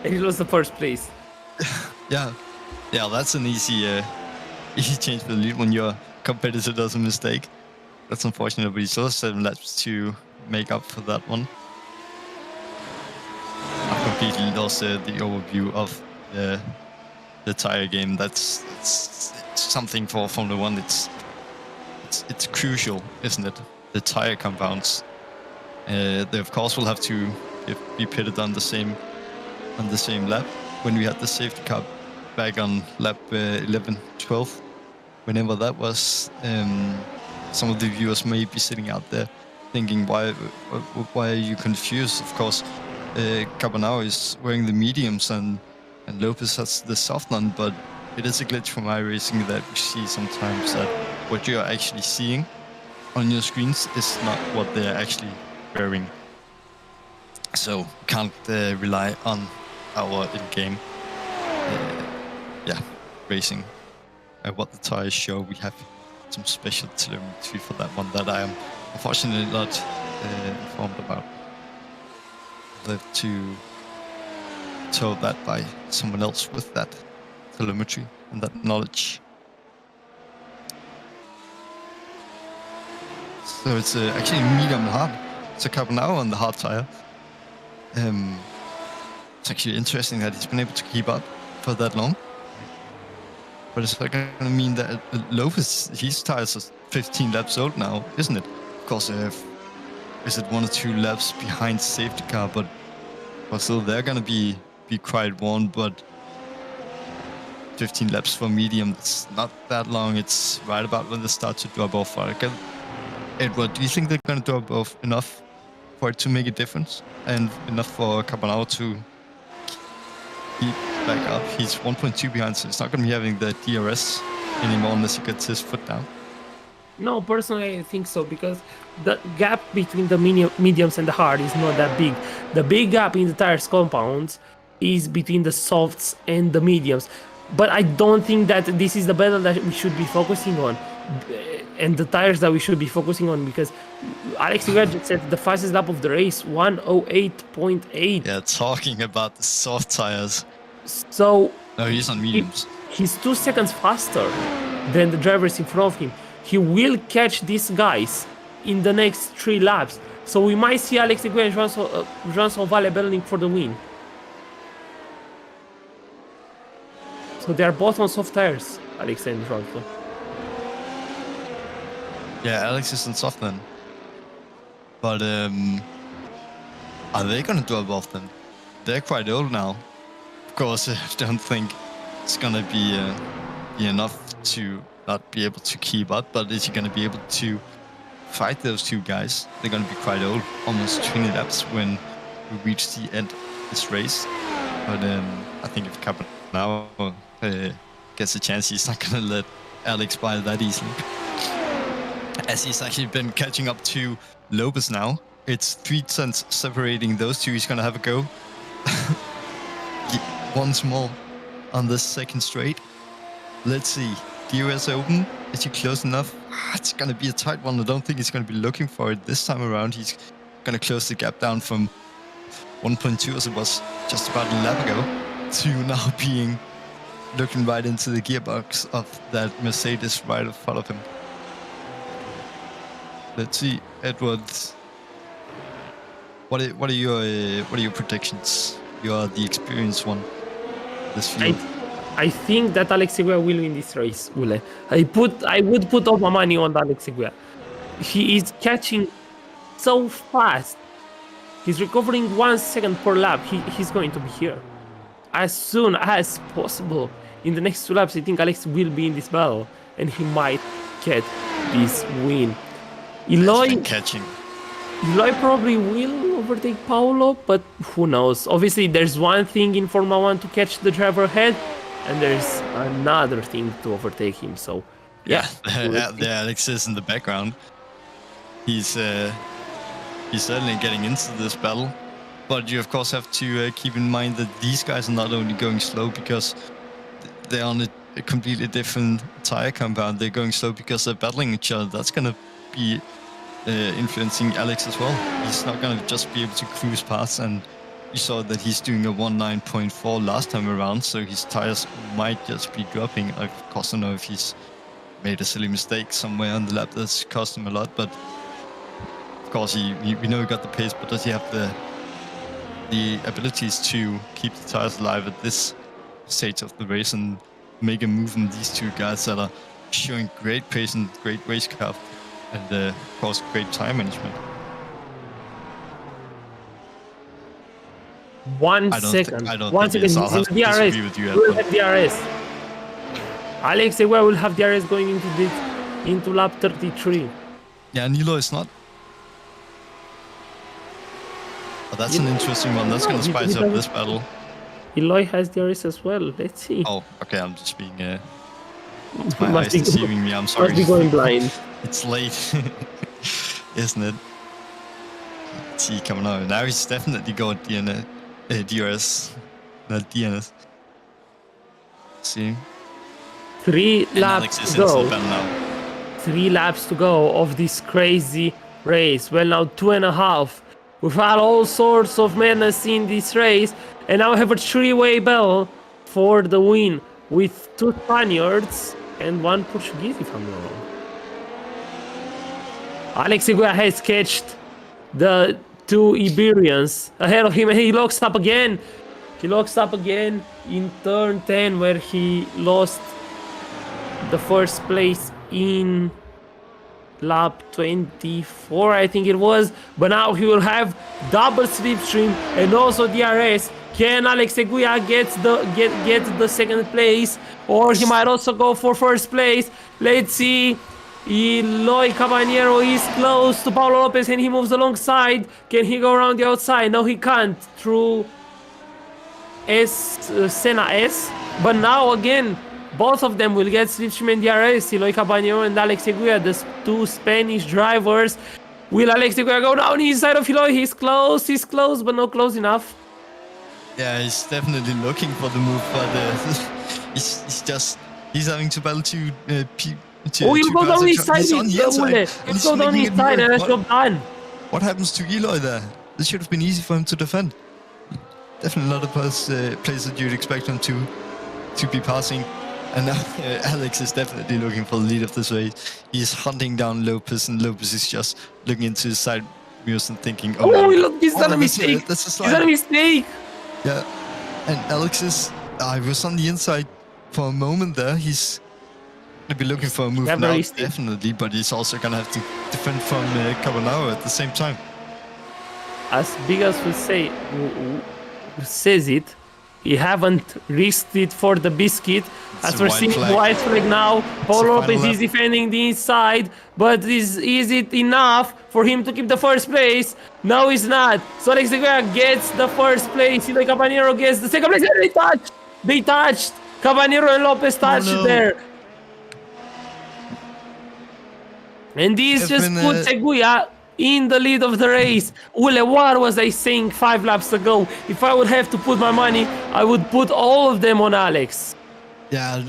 And he lost the first place. Yeah. Yeah, that's an easy change for the lead when your competitor does a mistake. That's unfortunate, but he still has 7 laps to make up for that one. I've completely lost the overview of the tire game. It's something for Formula One. It's crucial, isn't it? The tire compounds. They of course will have to be pitted on the same lap. When we had the safety car back on lap 11, 12, whenever that was, some of the viewers may be sitting out there thinking, why are you confused? Of course, Cabanao is wearing the mediums and Lopez has the soft one, but it is a glitch from iRacing that we see sometimes that what you're actually seeing on your screens is not what they're actually wearing. So can't rely on our in-game racing. What the tires show, we have some special telemetry for that one that I am unfortunately not informed about. I'll have to told that by someone else with that telemetry and that knowledge. So it's actually medium and hard. It's a Cabanao on the hard tire. It's actually interesting that he's been able to keep up for that long. But it's going to mean that Lopez, his tires are 15 laps old now, isn't it? Of course, is it 1 or 2 laps behind safety car, but still they're going to be quite worn. But 15 laps for medium, it's not that long. It's right about when they start to drop off. Edward, do you think they're going to drop off enough for it to make a difference and enough for Cabanao to keep back up? He's 1.2 behind, so it's not going to be having the DRS anymore unless he gets his foot down. No, personally I think so, because the gap between the mediums and the hard is not that big. The big gap in the tires compounds is between the softs and the mediums. But I don't think that this is the battle that we should be focusing on, and the tires that we should be focusing on, because Alex Eguia said the fastest lap of the race, 1:08.8. Yeah, talking about the soft tires. So No, he's on mediums. He's 2 seconds faster than the drivers in front of him. He will catch these guys in the next 3 laps. So we might see Alex Eguia and Joan Sovale battling for the win. So they are both on soft tires, Alex and Joan. Yeah, Alex is on soft then. But are they going to drop off then? They're quite old now. Of course, I don't think it's going to be enough to not be able to keep up, but is he going to be able to fight those 2 guys? They're going to be quite old, almost 20 laps when we reach the end of this race. But I think if Cabanao gets a chance, he's not going to let Alex by that easily. As he's actually been catching up to Lopez now. It's 3 tenths separating those 2. He's going to have a go. Once more on the second straight. Let's see. DRS open? Is he close enough? It's going to be a tight one. I don't think he's going to be looking for it this time around. He's going to close the gap down from 1.2 as it was just about a lap ago to now being looking right into the gearbox of that Mercedes right in front of him. Let's see, Edwards. What are your predictions? You are the experienced one. This field. I think that Alex Seguia will win this race, Ule. I would put all my money on Alex Seguia. He is catching so fast. He's recovering 1 second per lap. He's going to be here as soon as possible. In the next 2 laps, I think Alex will be in this battle, and he might get this win. Eloy probably will overtake Paolo, but who knows? Obviously, there's one thing in Formula 1 to catch the driver ahead, and there's another thing to overtake him. So, yeah. The Alex is in the background. He's certainly getting into this battle, but you of course have to keep in mind that these guys are not only going slow because they're on a completely different tire compound. They're going slow because they're battling each other. That's going to be influencing Alex as well. He's not going to just be able to cruise past, and you saw that he's doing a 19.4 last time around, so his tires might just be dropping. I of course don't know if he's made a silly mistake somewhere on the lap that's cost him a lot, but of course we know he got the pace, but does he have the abilities to keep the tires alive at this stage of the race and make a move in these two guys that are showing great pace and great racecraft, and of course great time management. 1 second. I don't 1 think second. I'll have to disagree with you. We'll have DRS. Alex Seguia will have DRS going into lap 33. Yeah, Nilo is not. Oh, that's an interesting one. That's going to spice up this battle. Eloy has DRS as well. Let's see. Oh, okay. I'm just being. My eyes deceiving me. I'm sorry. Must be going blind. It's late, isn't it? Let's see, coming out. Now he's definitely got DRS, not DNS. Let's see. 3 laps to go. 3 laps to go of this crazy race. Well, now 2.5. We've had all sorts of madness in this race, and now we have a 3-way battle for the win with 2 Spaniards and 1 Portuguese, if I'm not wrong. Alex Seguia has catched the 2 Iberians ahead of him, and he locks up again. He locks up again in turn 10, where he lost the first place in lap 24, I think it was. But now he will have double slipstream and also DRS. Can Alex Seguia get the second place, or he might also go for first place? Let's see. Eloy Caballero is close to Paulo Lopez, and he moves alongside. Can he go around the outside? No, he can't. Through Senna S. But now again, both of them will get slipstream and DRS. Eloy Caballero and Alex Seguia, the 2 Spanish drivers. Will Alex Seguia go down inside of Eloy? He's close, but not close enough. Yeah, he's definitely looking for the move, but he's having to battle to he'll go down his side. He'll go down his side, and that's job done. What happens to Eloy there? This should have been easy for him to defend. Definitely not a place that you'd expect him to be passing. And now Alex is definitely looking for the lead of this race. He's hunting down Lopez, and Lopez is just looking into his side mirrors and thinking, look, he's done a mistake. He's done a mistake. Yeah, and Alex is, I was on the inside for a moment there. He's going to be looking for a move now, definitely, but he's also going to have to defend from Caballero at the same time. As big as we say, who says it, he haven't risked it for the biscuit. As we're seeing the white flag now, Paulo Lopez is defending the inside, but is it enough for him to keep the first place? No, it's not. So Alex Seguia gets the first place. Eloy Caballero gets the second place. And they touched. Caballero and Lopez touched there. And this just put Seguia in the lead of the race. Ule, what was I saying 5 laps ago? If I would have to put my money, I would put all of them on Alex. Yeah,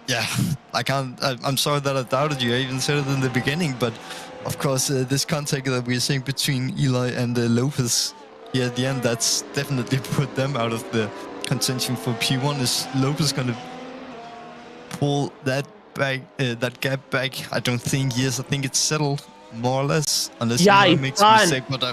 Yeah, I can't. I'm sorry that I doubted you. I even said it in the beginning, but of course, this contact that we're seeing between Eli and Lopez here at the end, that's definitely put them out of the contention for P1. Is Lopez going to pull that back, that gap back? I don't think he is. I think it's settled more or less, unless Yeah, Eli it's makes a done. mistake. But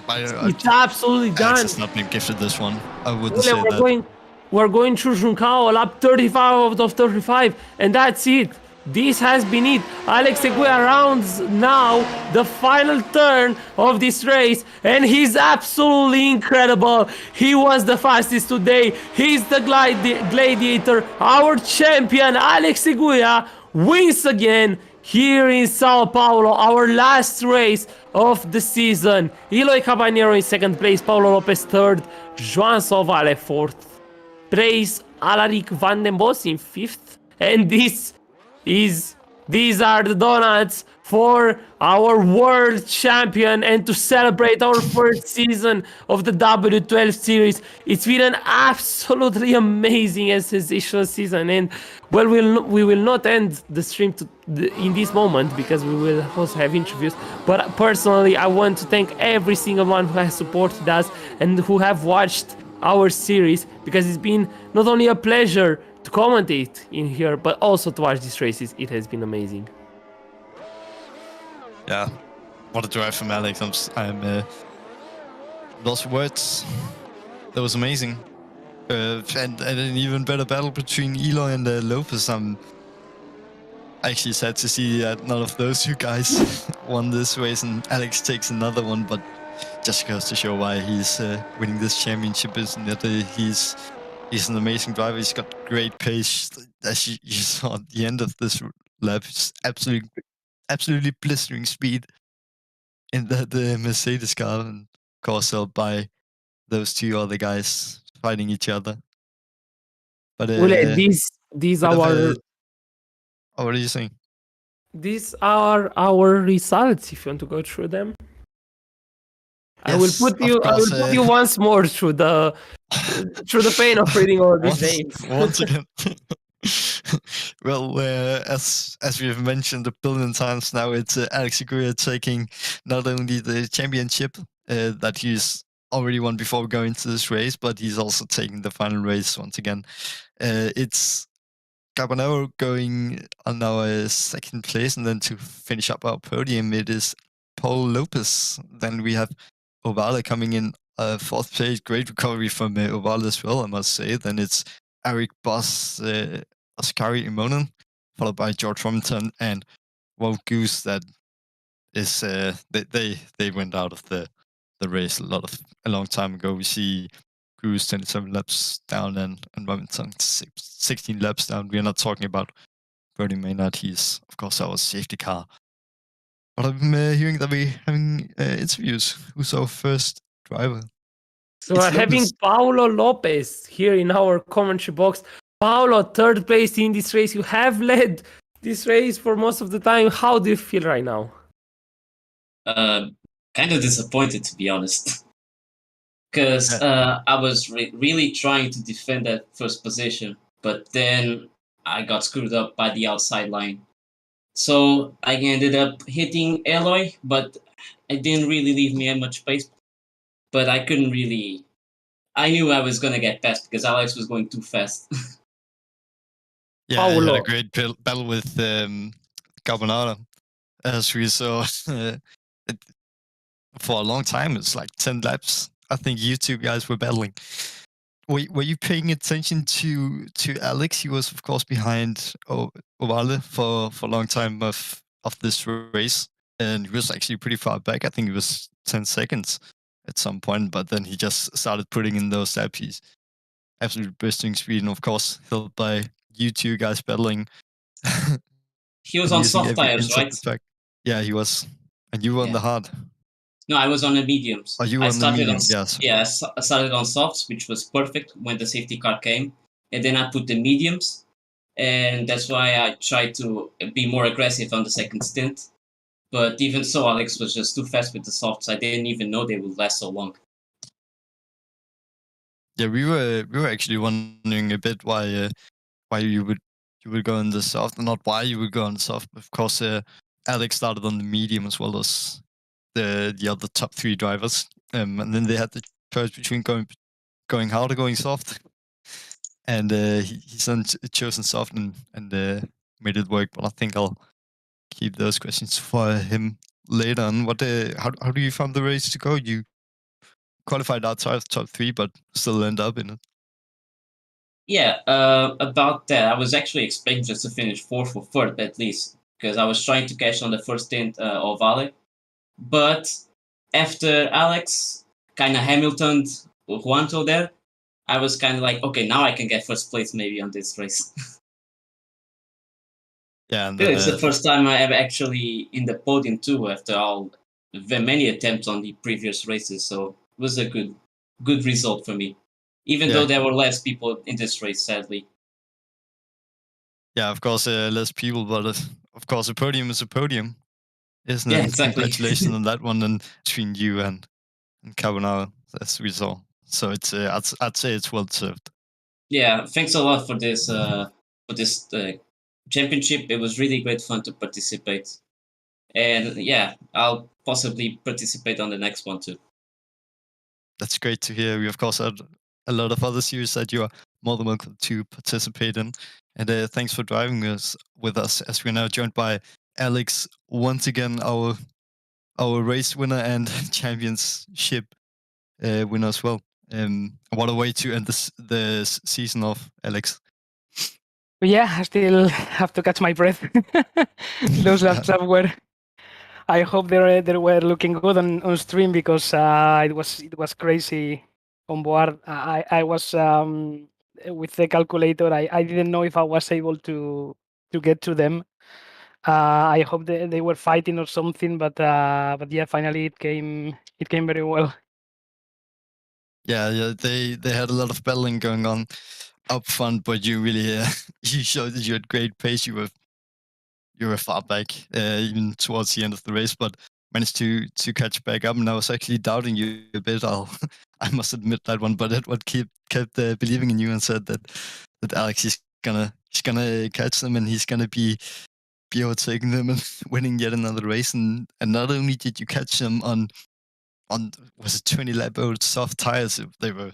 It's absolutely Alex done. has not been gifted this one. I wouldn't Ule, say that. we're going through Juncao, lap 35 out of 35, and that's it. This has been it. Alex Seguia rounds now the final turn of this race, and he's absolutely incredible. He was the fastest today. He's the gladiator, our champion. Alex Seguia wins again here in Sao Paulo, our last race of the season. Eloy Caballero in second place, Paulo Lopez third, Joan Sovale fourth place, Alaric van den Bos in fifth, and these are the donuts for our world champion, and to celebrate our first season of the W12 series. It's been an absolutely amazing and sensational season, and well, we will not end the stream in this moment because we will also have interviews. But personally, I want to thank every single one who has supported us and who have watched our series, because it's been not only a pleasure to commentate in here, but also to watch these races. It has been amazing. Yeah, what a drive from Alex. I'm lost for words. That was amazing. And an even better battle between Eloy and Lopez. I'm actually sad to see that none of those two guys won this race, and Alex takes another one. But just goes to show why he's winning this championship, isn't it? He's an amazing driver. He's got great pace. As you saw at the end of this lap, it's absolutely blistering speed in the Mercedes car, and of course held by those two other guys fighting each other. But Ule, these bit of our a, oh, what are you saying? these are our results. If you want to go through them, I will Yes, put of you. I will course. put you once more through the pain of reading all these once, names. once again. Well, as we have mentioned a billion times now, it's Alex Seguria taking not only the championship that he's already won before going into this race, but he's also taking the final race once again. It's Carbonaro going on our second place, and then to finish up our podium, it is Paul Lopez. Then we have Ovale coming in fourth place. Great recovery from Ovale as well, I must say. Then it's Eric Boss, Oscari Imonen, followed by George Romington and Walt Goose. That is they went out of the race a long time ago. We see Goose 27 laps down and Robinson 16 laps down. We are not talking about Bernie Maynard. He's of course our safety car. But I'm hearing that we're having interviews. Who's our first driver? So we're having Paulo Lopez here in our commentary box. Paulo, third place in this race. You have led this race for most of the time. How do you feel right now? Kind of disappointed, to be honest, because I was really trying to defend that first position, but then I got screwed up by the outside line. So I ended up hitting Eloy, but it didn't really leave me much space. But I couldn't really. I knew I was gonna get past because Alex was going too fast. Yeah, he had a great battle with Carbonara, as we saw for a long time. It's like 10 laps. I think you two guys were battling. Were you paying attention to Alex? He was, of course, behind Ovale for a long time of this race, and he was actually pretty far back. I think it was 10 seconds at some point, but then he just started putting in those laps. He's absolutely bursting speed, and of course, held by you two guys battling. He was on soft tires, right? Yeah, he was. And you were on the hard. No, I was on the mediums. Oh, you were on the mediums, yes. Yeah, I started on softs, which was perfect when the safety car came. And then I put the mediums. And that's why I tried to be more aggressive on the second stint. But even so, Alex was just too fast with the softs. I didn't even know they would last so long. Yeah, we were actually wondering a bit why you would go on the soft, not why you would go on the soft. Of course, Alex started on the medium as well as the other top 3 drivers, and then they had the choice between going hard or going soft, and he's then chosen soft and made it work. But I think I'll keep those questions for him later on. What how do you find the race to go? You qualified outside of top 3, but still end up in it. Yeah, about that, I was actually expecting just to finish fourth or third at least, because I was trying to catch on the first stint of Alex. But after Alex kind of Hamiltoned Juanto there, I was kind of like, okay, now I can get first place maybe on this race. Yeah, and It's the first time I ever actually in the podium too, after all the many attempts on the previous races. So it was a good result for me, even though there were less people in this race, sadly. Yeah, of course, less people, but of course, a podium is a podium, isn't Yeah, it? exactly. Congratulations on that one, and between you and Carbonaro, as we saw. So it's I'd say it's well deserved. Yeah, thanks a lot for this championship. It was really great fun to participate, and yeah, I'll possibly participate on the next one too. That's great to hear. We of course had a lot of other series that you are more than welcome to participate in, and thanks for driving us with us as we're now joined by Alex once again, our race winner and championship winner as well. What a way to end the season off, Alex. Yeah, I still have to catch my breath. Those laps up were. I hope they were looking good on stream because it was crazy on board. I was with the calculator. I didn't know if I was able to get to them. I hope they were fighting or something, but yeah, finally it came very well. Yeah, they had a lot of battling going on up front, but you really you showed that you had great pace. You were far back even towards the end of the race, but managed to catch back up. And I was actually doubting you a bit. I must admit that one, but Edward kept believing in you and said that Alex is gonna catch them and he's gonna be overtaking them and winning yet another race. And not only did you catch them on was it 20 lap old soft tires, they were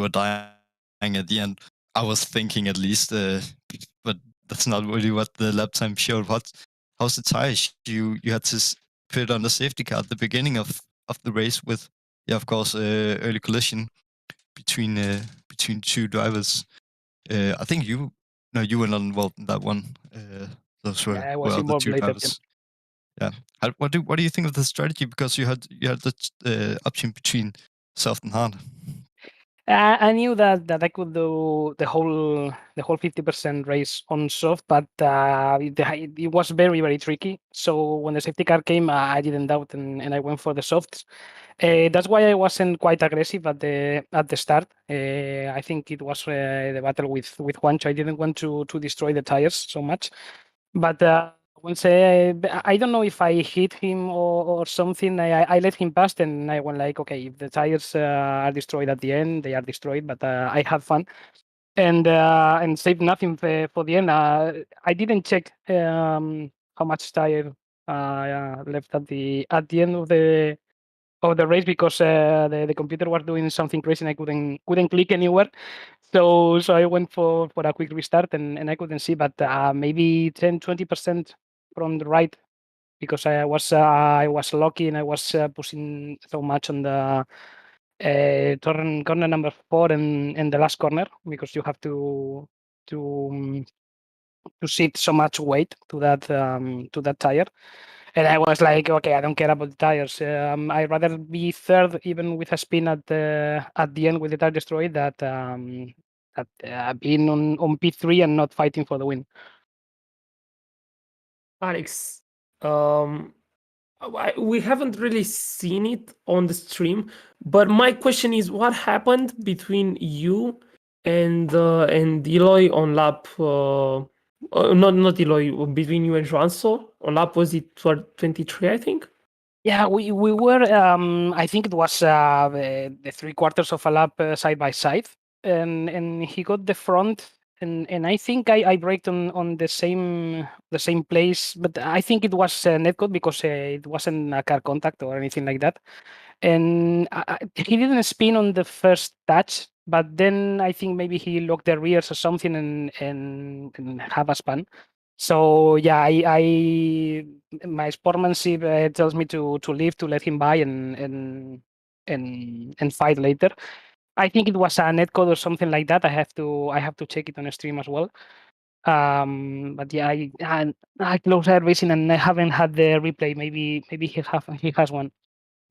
dying at the end. I was thinking at least, but that's not really what the lap time showed. How's the tires? You had to put on the safety car at the beginning of the race with, yeah, of course, early collision between 2 drivers. I think you were not involved in that one. Those were, Yeah, I was other involved 2 later. drivers. Yeah. What do you think of the strategy? Because you had the option between soft and hard. I knew that I could do the whole 50% race on soft, but it was very tricky. So when the safety car came, I didn't doubt and I went for the softs. That's why I wasn't quite aggressive at the start. I think it was the battle with Juancho. I didn't want to destroy the tires so much, but once I don't know if I hit him or something. I let him pass, and I went like, okay, if the tires are destroyed at the end, they are destroyed. But I had fun and saved nothing for the end. I didn't check how much tire left at the end of the race because the computer was doing something crazy and I couldn't click anywhere. So I went for a quick restart and I couldn't see, but maybe 10-20% from the right because I was lucky and I was pushing so much on the corner number 4 and the last corner because you have to shift so much weight to that tire. And I was like, okay, I don't care about the tires. I'd rather be third, even with a spin at the end with the tire destroyed, that being on P3 and not fighting for the win. Alex, we haven't really seen it on the stream, but my question is, what happened between you and Eloy on lap? Not Eloy, between you and Joanso on lap, was it 23? I think. Yeah, we were. I think it was the 3/4 of a lap side by side, and he got the front and I think I braked on the same place, but I think it was netcode because it wasn't a car contact or anything like that. And he didn't spin on the first touch, but then I think maybe he locked the rears or something and have a span. So yeah, I my sportsmanship tells me to leave to let him by and fight later. I think it was a netcode or something like that. I have to check it on a stream as well. But yeah, I close racing and I haven't had the replay. Maybe he has one.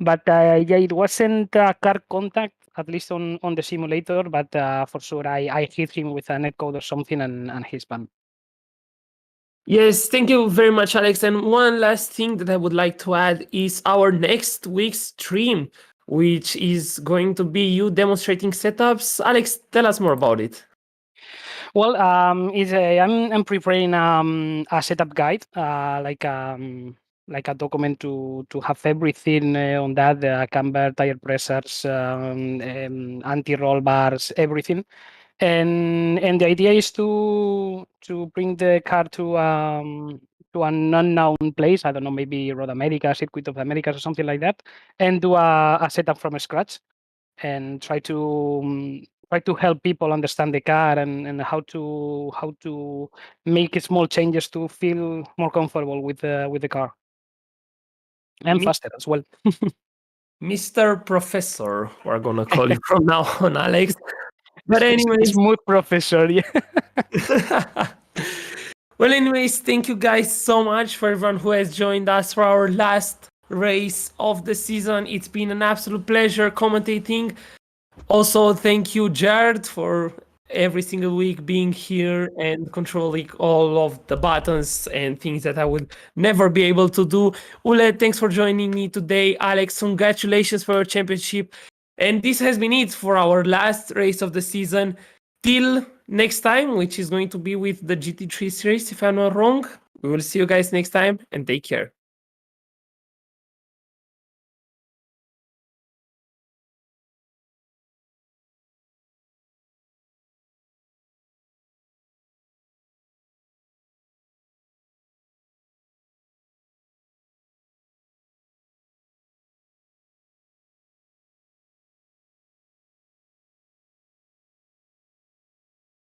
But yeah, it wasn't a car contact, at least on the simulator. But for sure, I hit him with a netcode or something and he's banned. Yes, thank you very much, Alex. And one last thing that I would like to add is our next week's stream, which is going to be you demonstrating setups. Alex, tell us more about it. Well, I'm preparing a setup guide, like a document to have everything on that, the camber, tire pressers, anti-roll bars, everything. And the idea is to bring the car to an unknown place. I don't know, maybe Road America, Circuit of the Americas, or something like that, and do a setup from scratch and try to help people understand the car and how to make small changes to feel more comfortable with the car and Mi- faster as well. Mr. Professor, we're gonna call you from now on, Alex. But anyways, Smooth professor, yeah. well, anyways, thank you guys so much for everyone who has joined us for our last race of the season. It's been an absolute pleasure commentating. Also, thank you, Jared, for every single week being here and controlling all of the buttons and things that I would never be able to do. Ule, thanks for joining me today. Alex, congratulations for your championship. And this has been it for our last race of the season. Till next time, which is going to be with the GT3 series, if I'm not wrong. We will see you guys next time and take care.